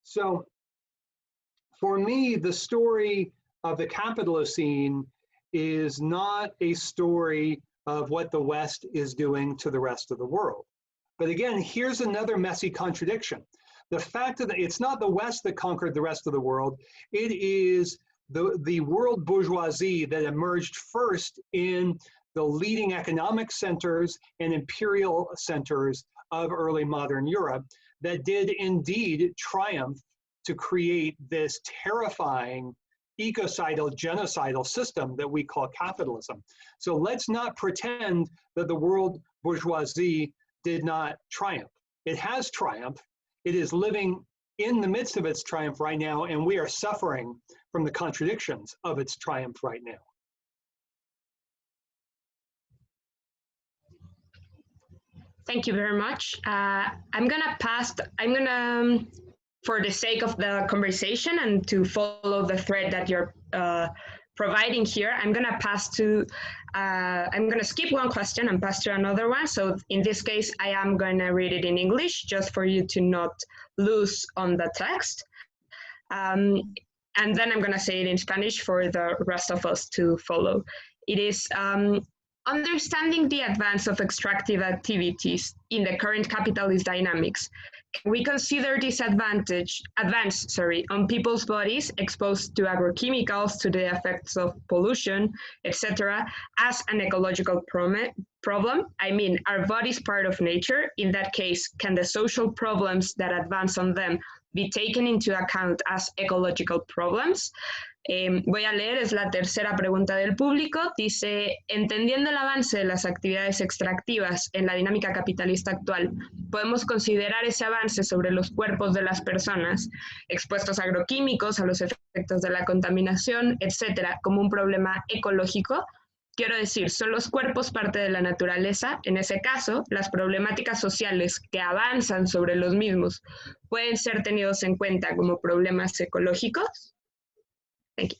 So for me, the story of the Capitalocene is not a story of what the West is doing to the rest of the world. But again, here's another messy contradiction. The fact that it's not the West that conquered the rest of the world, it is the world bourgeoisie that emerged first in the leading economic centers and imperial centers of early modern Europe that did indeed triumph to create this terrifying ecocidal, genocidal system that we call capitalism. So let's not pretend that the world bourgeoisie did not triumph. It has triumphed. It is living in the midst of its triumph right now, and we are suffering from the contradictions of its triumph right now. Thank you very much. For the sake of the conversation and to follow the thread that you're providing here, I'm going to pass to, I'm going to skip one question and pass to another one. So in this case, I am going to read it in English just for you to not lose on the text. And then I'm going to say it in Spanish for the rest of us to follow. It is understanding the advance of extractive activities in the current capitalist dynamics. We consider this advance on people's bodies exposed to agrochemicals, to the effects of pollution, etc., as an ecological problem. I mean, are bodies part of nature? In that case, can the social problems that advance on them be taken into account as ecological problems? Voy a leer, es la tercera pregunta del público. Dice, entendiendo el avance de las actividades extractivas en la dinámica capitalista actual, ¿podemos considerar ese avance sobre los cuerpos de las personas expuestos a agroquímicos, a los efectos de la contaminación, etcétera, como un problema ecológico? Quiero decir, ¿son los cuerpos parte de la naturaleza? En ese caso, las problemáticas sociales que avanzan sobre los mismos pueden ser tenidos en cuenta como problemas ecológicos. Thank you.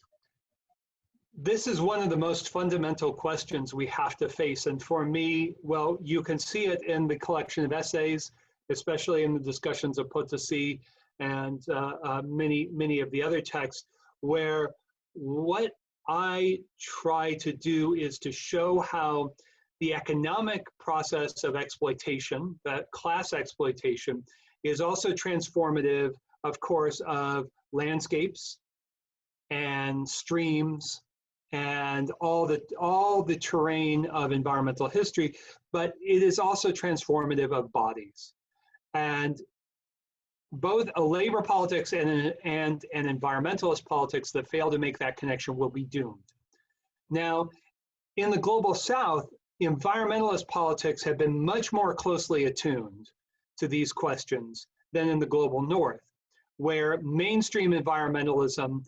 This is one of the most fundamental questions we have to face. And for me, well, you can see it in the collection of essays, especially in the discussions of Potosi and many of the other texts, where what I try to do is to show how the economic process of exploitation, that class exploitation, is also transformative, of course, of landscapes and streams and all the terrain of environmental history, but it is also transformative of bodies. And both a labor politics and an environmentalist politics that fail to make that connection will be doomed. Now, in the global South, environmentalist politics have been much more closely attuned to these questions than in the global North, where mainstream environmentalism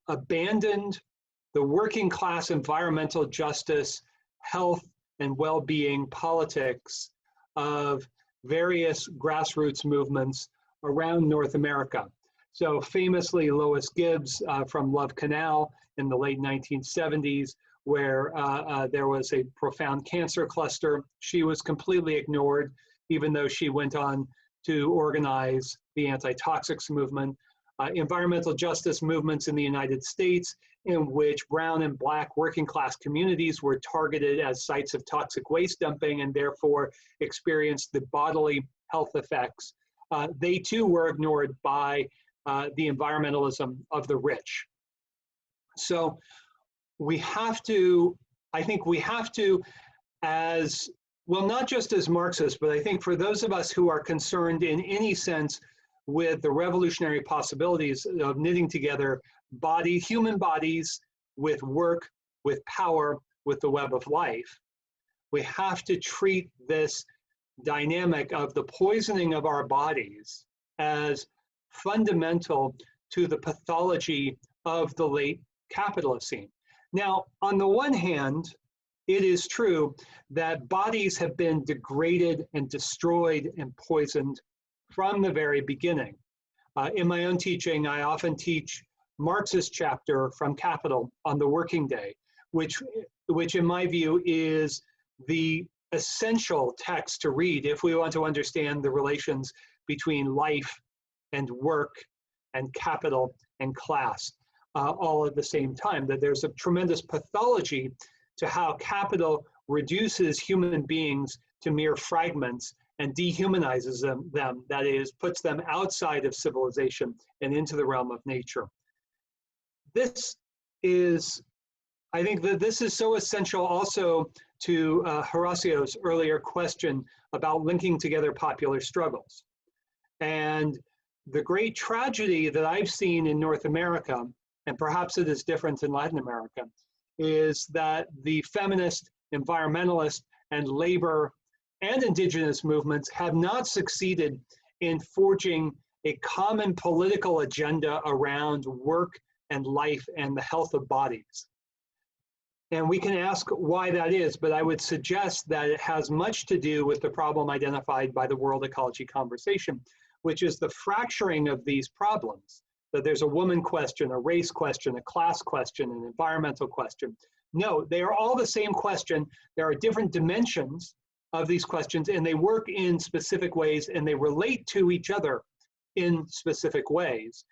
abandoned the working class environmental justice, health, and well-being politics of various grassroots movements around North America. So famously, Lois Gibbs from Love Canal in the late 1970s, where there was a profound cancer cluster. She was completely ignored, even though she went on to organize the anti-toxics movement. Environmental justice movements in the United States, in which brown and black working class communities were targeted as sites of toxic waste dumping and therefore experienced the bodily health effects. They too were ignored by the environmentalism of the rich. So we have to, I think we have to, as well, not just as Marxists, but I think for those of us who are concerned in any sense with the revolutionary possibilities of knitting together human bodies with work, with power, with the web of life, we have to treat this dynamic of the poisoning of our bodies as fundamental to the pathology of the late Capitalocene. Now, on the one hand, it is true that bodies have been degraded and destroyed and poisoned from the very beginning. In my own teaching, I often teach Marxist chapter from Capital on the working day, which in my view is the essential text to read if we want to understand the relations between life and work and capital and class all at the same time, that there's a tremendous pathology to how capital reduces human beings to mere fragments and dehumanizes them, that is, puts them outside of civilization and into the realm of nature. This is, I think that this is so essential also to Horacio's earlier question about linking together popular struggles. And the great tragedy that I've seen in North America, and perhaps it is different in Latin America, is that the feminist, environmentalist, and labor and indigenous movements have not succeeded in forging a common political agenda around work and life and the health of bodies. And we can ask why that is, but I would suggest that it has much to do with the problem identified by the World Ecology Conversation, which is the fracturing of these problems. that there's a woman question, a race question, a class question, an environmental question. No, they are all the same question. There are different dimensions of these questions, and they work in specific ways, and they relate to each other in specific ways.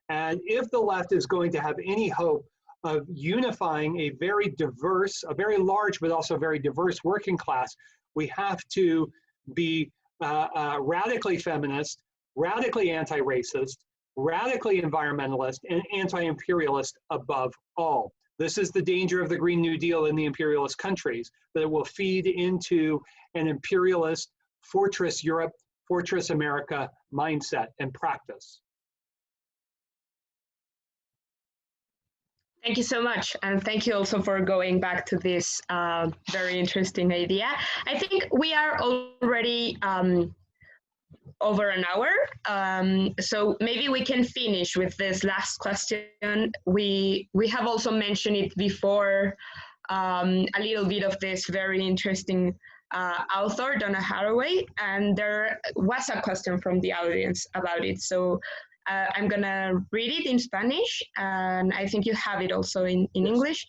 And if the left is going to have any hope of unifying a very diverse, a very large, but also very diverse working class, we have to be radically feminist, radically anti-racist, radically environmentalist, and anti-imperialist above all. This is the danger of the Green New Deal in the imperialist countries, that it will feed into an imperialist fortress Europe, fortress America mindset and practice. Thank you so much. And thank you also for going back to this very interesting idea. I think we are already over an hour. So maybe we can finish with this last question. We have also mentioned it before, a little bit of this very interesting author, Donna Haraway, and there was a question from the audience about it. So I'm gonna read it in Spanish, and I think you have it also in English.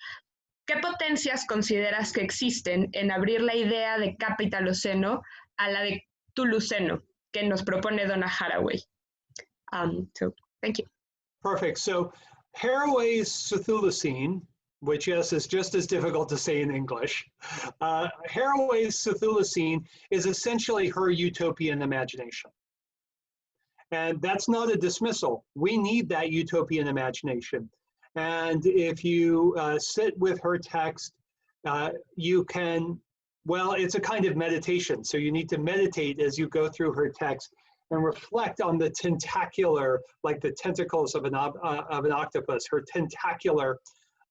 ¿Qué potencias consideras que existen en abrir la idea de Capitaloceno a la de Tuluceno que nos propone Donna Haraway? So thank you. Perfect. So Haraway's Cthulhucene, which yes is just as difficult to say in English, Haraway's Cthulhucene is essentially her utopian imagination. And that's not a dismissal. We need that utopian imagination. And if you sit with her text, you can, well, it's a kind of meditation. So you need to meditate as you go through her text and reflect on the tentacular, like the tentacles of an octopus, her tentacular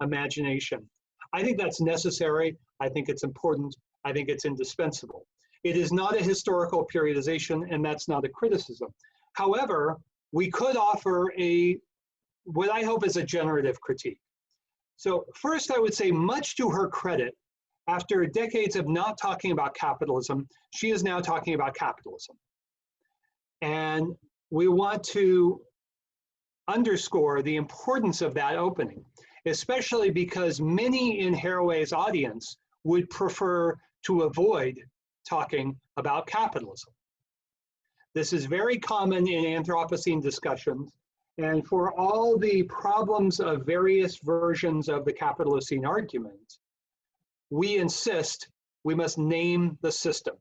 imagination. I think that's necessary. I think it's important. I think it's indispensable. It is not a historical periodization, and that's not a criticism. However, we could offer what I hope is a generative critique. So first, I would say, much to her credit, after decades of not talking about capitalism, she is now talking about capitalism. And we want to underscore the importance of that opening, especially because many in Haraway's audience would prefer to avoid talking about capitalism. This is very common in Anthropocene discussions, and for all the problems of various versions of the Capitalocene argument, we insist we must name the system.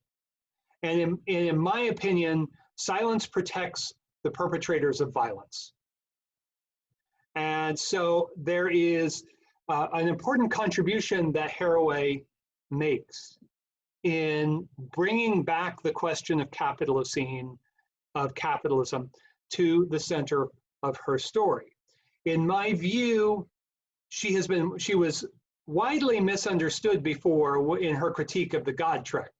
And in my opinion, silence protects the perpetrators of violence. And so there is an important contribution that Haraway makes in bringing back the question of Capitalocene, of capitalism, to the center of her story. In my view, she was widely misunderstood before in her critique of the God trick.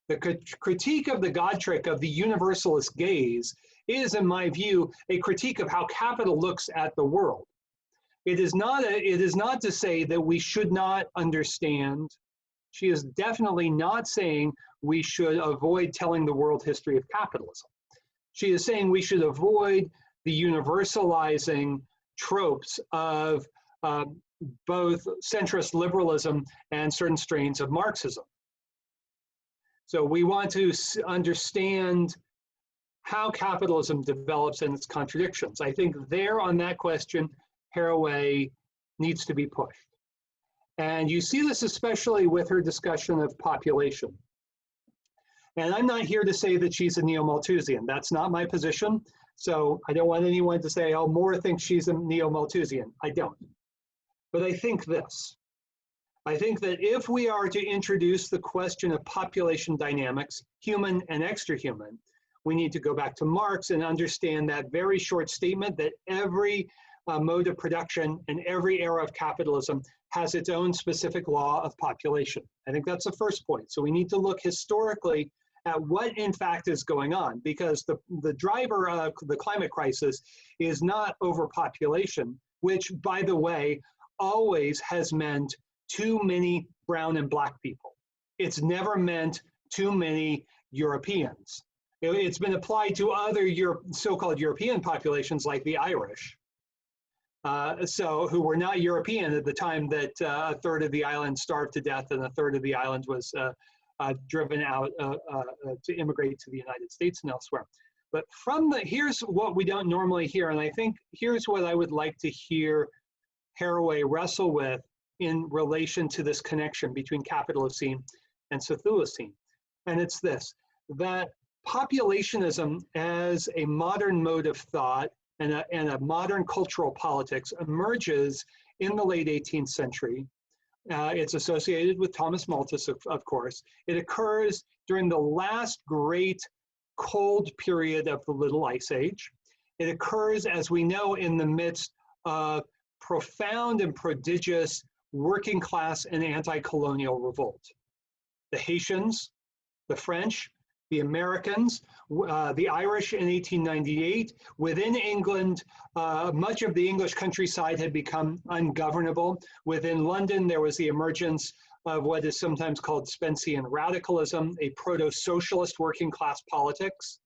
The critique of the God trick of the universalist gaze is, in my view, a critique of how capital looks at the world. It is not to say that we should not understand. She is definitely not saying we should avoid telling the world history of capitalism. She is saying we should avoid the universalizing tropes of both centrist liberalism and certain strains of Marxism. So we want to understand how capitalism develops and its contradictions. I think there on that question, Haraway needs to be pushed. And you see this especially with her discussion of population. And I'm not here to say that she's a neo-Malthusian. That's not my position. So I don't want anyone to say, oh, Moore thinks she's a neo-Malthusian. I don't. But I think this. I think that if we are to introduce the question of population dynamics, human and extra-human, we need to go back to Marx and understand that very short statement that every mode of production and every era of capitalism has its own specific law of population. I think that's the first point. So we need to look historically at what in fact is going on, because the driver of the climate crisis is not overpopulation, which, by the way, always has meant too many brown and black people. It's never meant too many Europeans. It's been applied to other so-called European populations like the Irish, who were not European at the time that a third of the island starved to death and a third of the island was driven out to immigrate to the United States and elsewhere. But here's what we don't normally hear, and I think here's what I would like to hear Haraway wrestle with in relation to this connection between Capitalocene and Cathulocene. And it's this, that populationism as a modern mode of thought and a modern cultural politics emerges in the late 18th century. It's associated with Thomas Malthus, of course. It occurs during the last great cold period of the Little Ice Age. It occurs, as we know, in the midst of profound and prodigious working class and anti-colonial revolt. The Haitians, the French, the Americans, the Irish in 1898. Within England, much of the English countryside had become ungovernable. Within London, there was the emergence of what is sometimes called Spencean radicalism, a proto-socialist working class politics.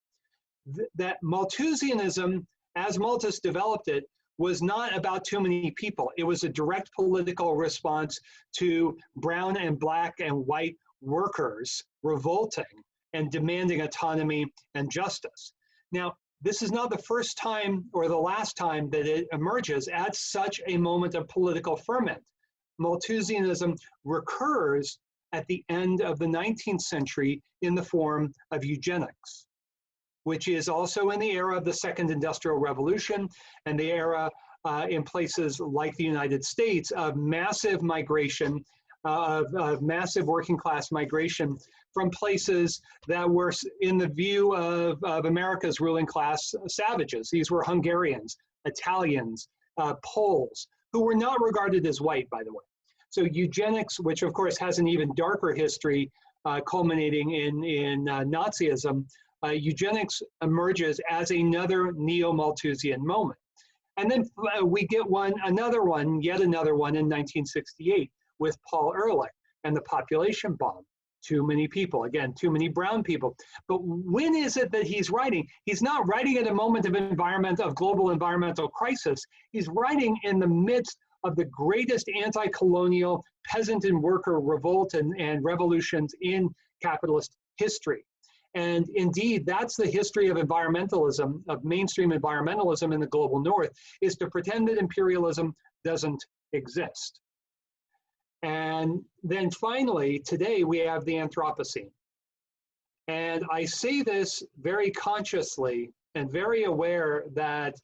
That Malthusianism, as Malthus developed it, was not about too many people. It was a direct political response to brown and black and white workers revolting and demanding autonomy and justice. Now, this is not the first time or the last time that it emerges at such a moment of political ferment. Malthusianism recurs at the end of the 19th century in the form of eugenics, which is also in the era of the Second Industrial Revolution and the era in places like the United States of massive migration, of massive working class migration from places that were in the view of America's ruling class savages. These were Hungarians, Italians, Poles, who were not regarded as white, by the way. So eugenics, which of course has an even darker history culminating in Nazism, eugenics emerges as another neo-Malthusian moment. And then we get yet another one in 1968 with Paul Ehrlich and the population bomb. Too many people, again, too many brown people. But when is it that he's writing? He's not writing at a moment of global environmental crisis. He's writing in the midst of the greatest anti-colonial peasant and worker revolt and revolutions in capitalist history. And indeed, that's the history of environmentalism, of mainstream environmentalism in the global north, is to pretend that imperialism doesn't exist. And then finally, today we have the Anthropocene. And I say this very consciously and very aware that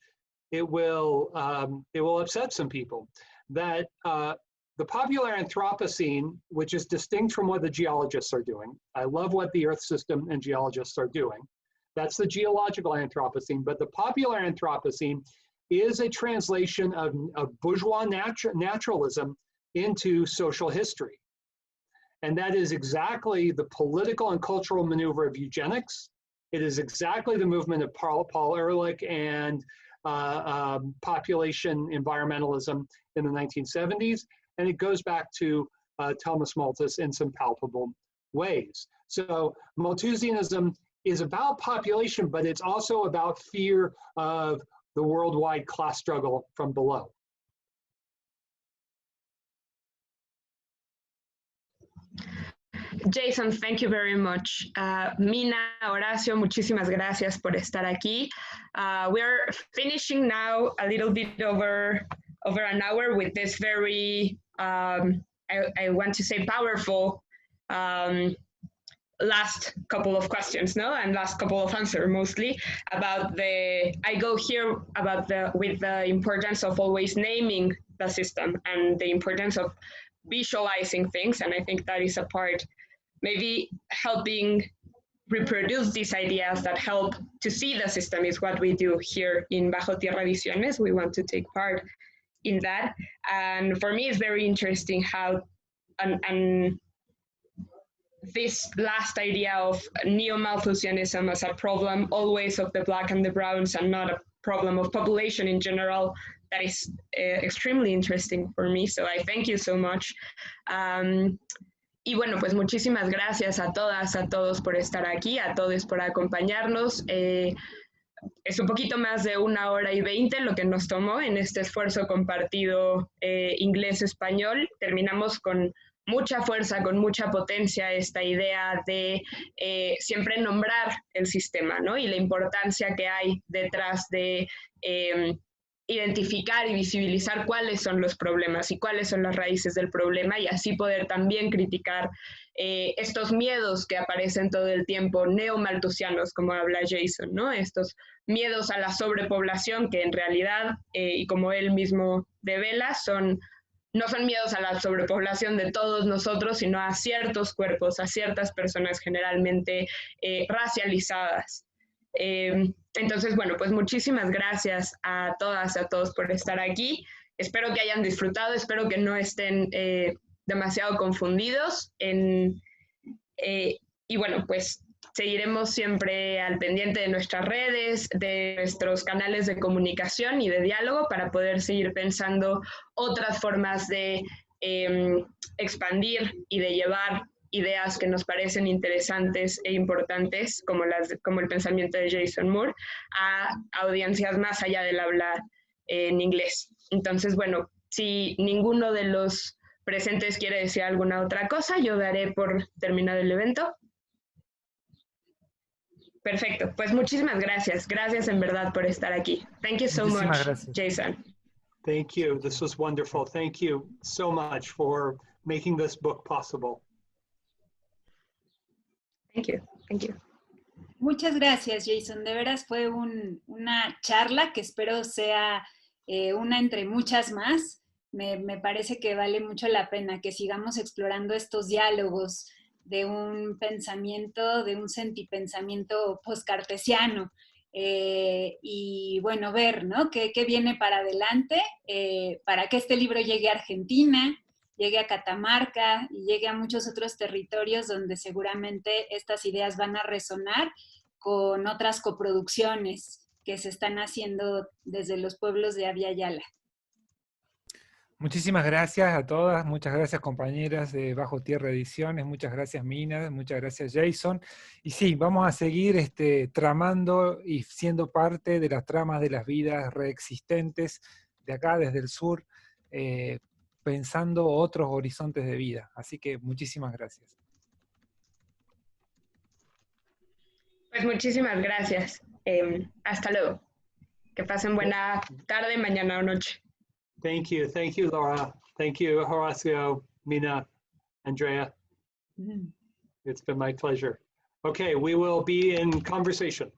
it will upset some people, that the popular Anthropocene, which is distinct from what the geologists are doing. I love what the Earth system and geologists are doing. That's the geological Anthropocene, but the popular Anthropocene is a translation of bourgeois naturalism into social history. And that is exactly the political and cultural maneuver of eugenics. It is exactly the movement of Paul Ehrlich and population environmentalism in the 1970s. And it goes back to Thomas Malthus in some palpable ways. So Malthusianism is about population, but it's also about fear of the worldwide class struggle from below. Jason, thank you very much. Mina, Horacio, muchísimas gracias por estar aquí. We're finishing now a little bit over an hour with this very, I want to say powerful last couple of questions, no? And last couple of answers mostly about I go here about with the importance of always naming the system and the importance of visualizing things. And I think that is a part maybe helping reproduce these ideas that help to see the system is what we do here in Bajo Tierra Ediciones. We want to take part in that. And for me, it's very interesting how, and this last idea of neo-Malthusianism as a problem always of the black and the browns and not a problem of population in general, that is extremely interesting for me. So I thank you so much. Y bueno, pues muchísimas gracias a todas, a todos por estar aquí, a todos por acompañarnos. es un poquito más de 1 hora y 20 lo que nos tomó en este esfuerzo compartido inglés-español. Terminamos con mucha fuerza, con mucha potencia esta idea de siempre nombrar el sistema, ¿no? Y la importancia que hay detrás de identificar y visibilizar cuáles son los problemas y cuáles son las raíces del problema, y así poder también criticar estos miedos que aparecen todo el tiempo, neomalthusianos, como habla Jason, ¿no? Estos miedos a la sobrepoblación que en realidad, y como él mismo devela, no son miedos a la sobrepoblación de todos nosotros, sino a ciertos cuerpos, a ciertas personas generalmente racializadas. Entonces, bueno, pues muchísimas gracias a todas, a todos por estar aquí. Espero que hayan disfrutado, espero que no estén demasiado confundidos. Y bueno, pues seguiremos siempre al pendiente de nuestras redes, de nuestros canales de comunicación y de diálogo para poder seguir pensando otras formas de expandir y de llevar ideas que nos parecen interesantes e importantes, como el pensamiento de Jason Moore, a audiencias más allá del habla en inglés. Entonces, bueno, si ninguno de los presentes quiere decir alguna otra cosa, yo daré por terminado el evento. Perfecto, pues muchísimas gracias. Gracias en verdad por estar aquí. Thank you so much, Jason. Thank you. This was wonderful. Thank you so much for making this book possible. Thank you. Thank you. Muchas gracias, Jason. De veras fue una charla que espero sea una entre muchas más. Me parece que vale mucho la pena que sigamos explorando estos diálogos de un pensamiento, de un sentipensamiento postcartesiano. Y bueno, ver, ¿no? ¿Qué viene para adelante para que este libro llegue a Argentina, llegue a Catamarca y llegue a muchos otros territorios donde seguramente estas ideas van a resonar con otras coproducciones que se están haciendo desde los pueblos de Abya Yala. Muchísimas gracias a todas, muchas gracias compañeras de Bajo Tierra Ediciones, muchas gracias Mina, muchas gracias Jason. Y sí, vamos a seguir tramando y siendo parte de las tramas de las vidas reexistentes de acá desde el sur, pensando otros horizontes de vida. Así que muchísimas gracias. Pues muchísimas gracias. Hasta luego. Que pasen buena tarde, mañana o noche. Thank you, Laura. Thank you, Horacio, Mina, Andrea. It's been my pleasure. Okay, we will be in conversation.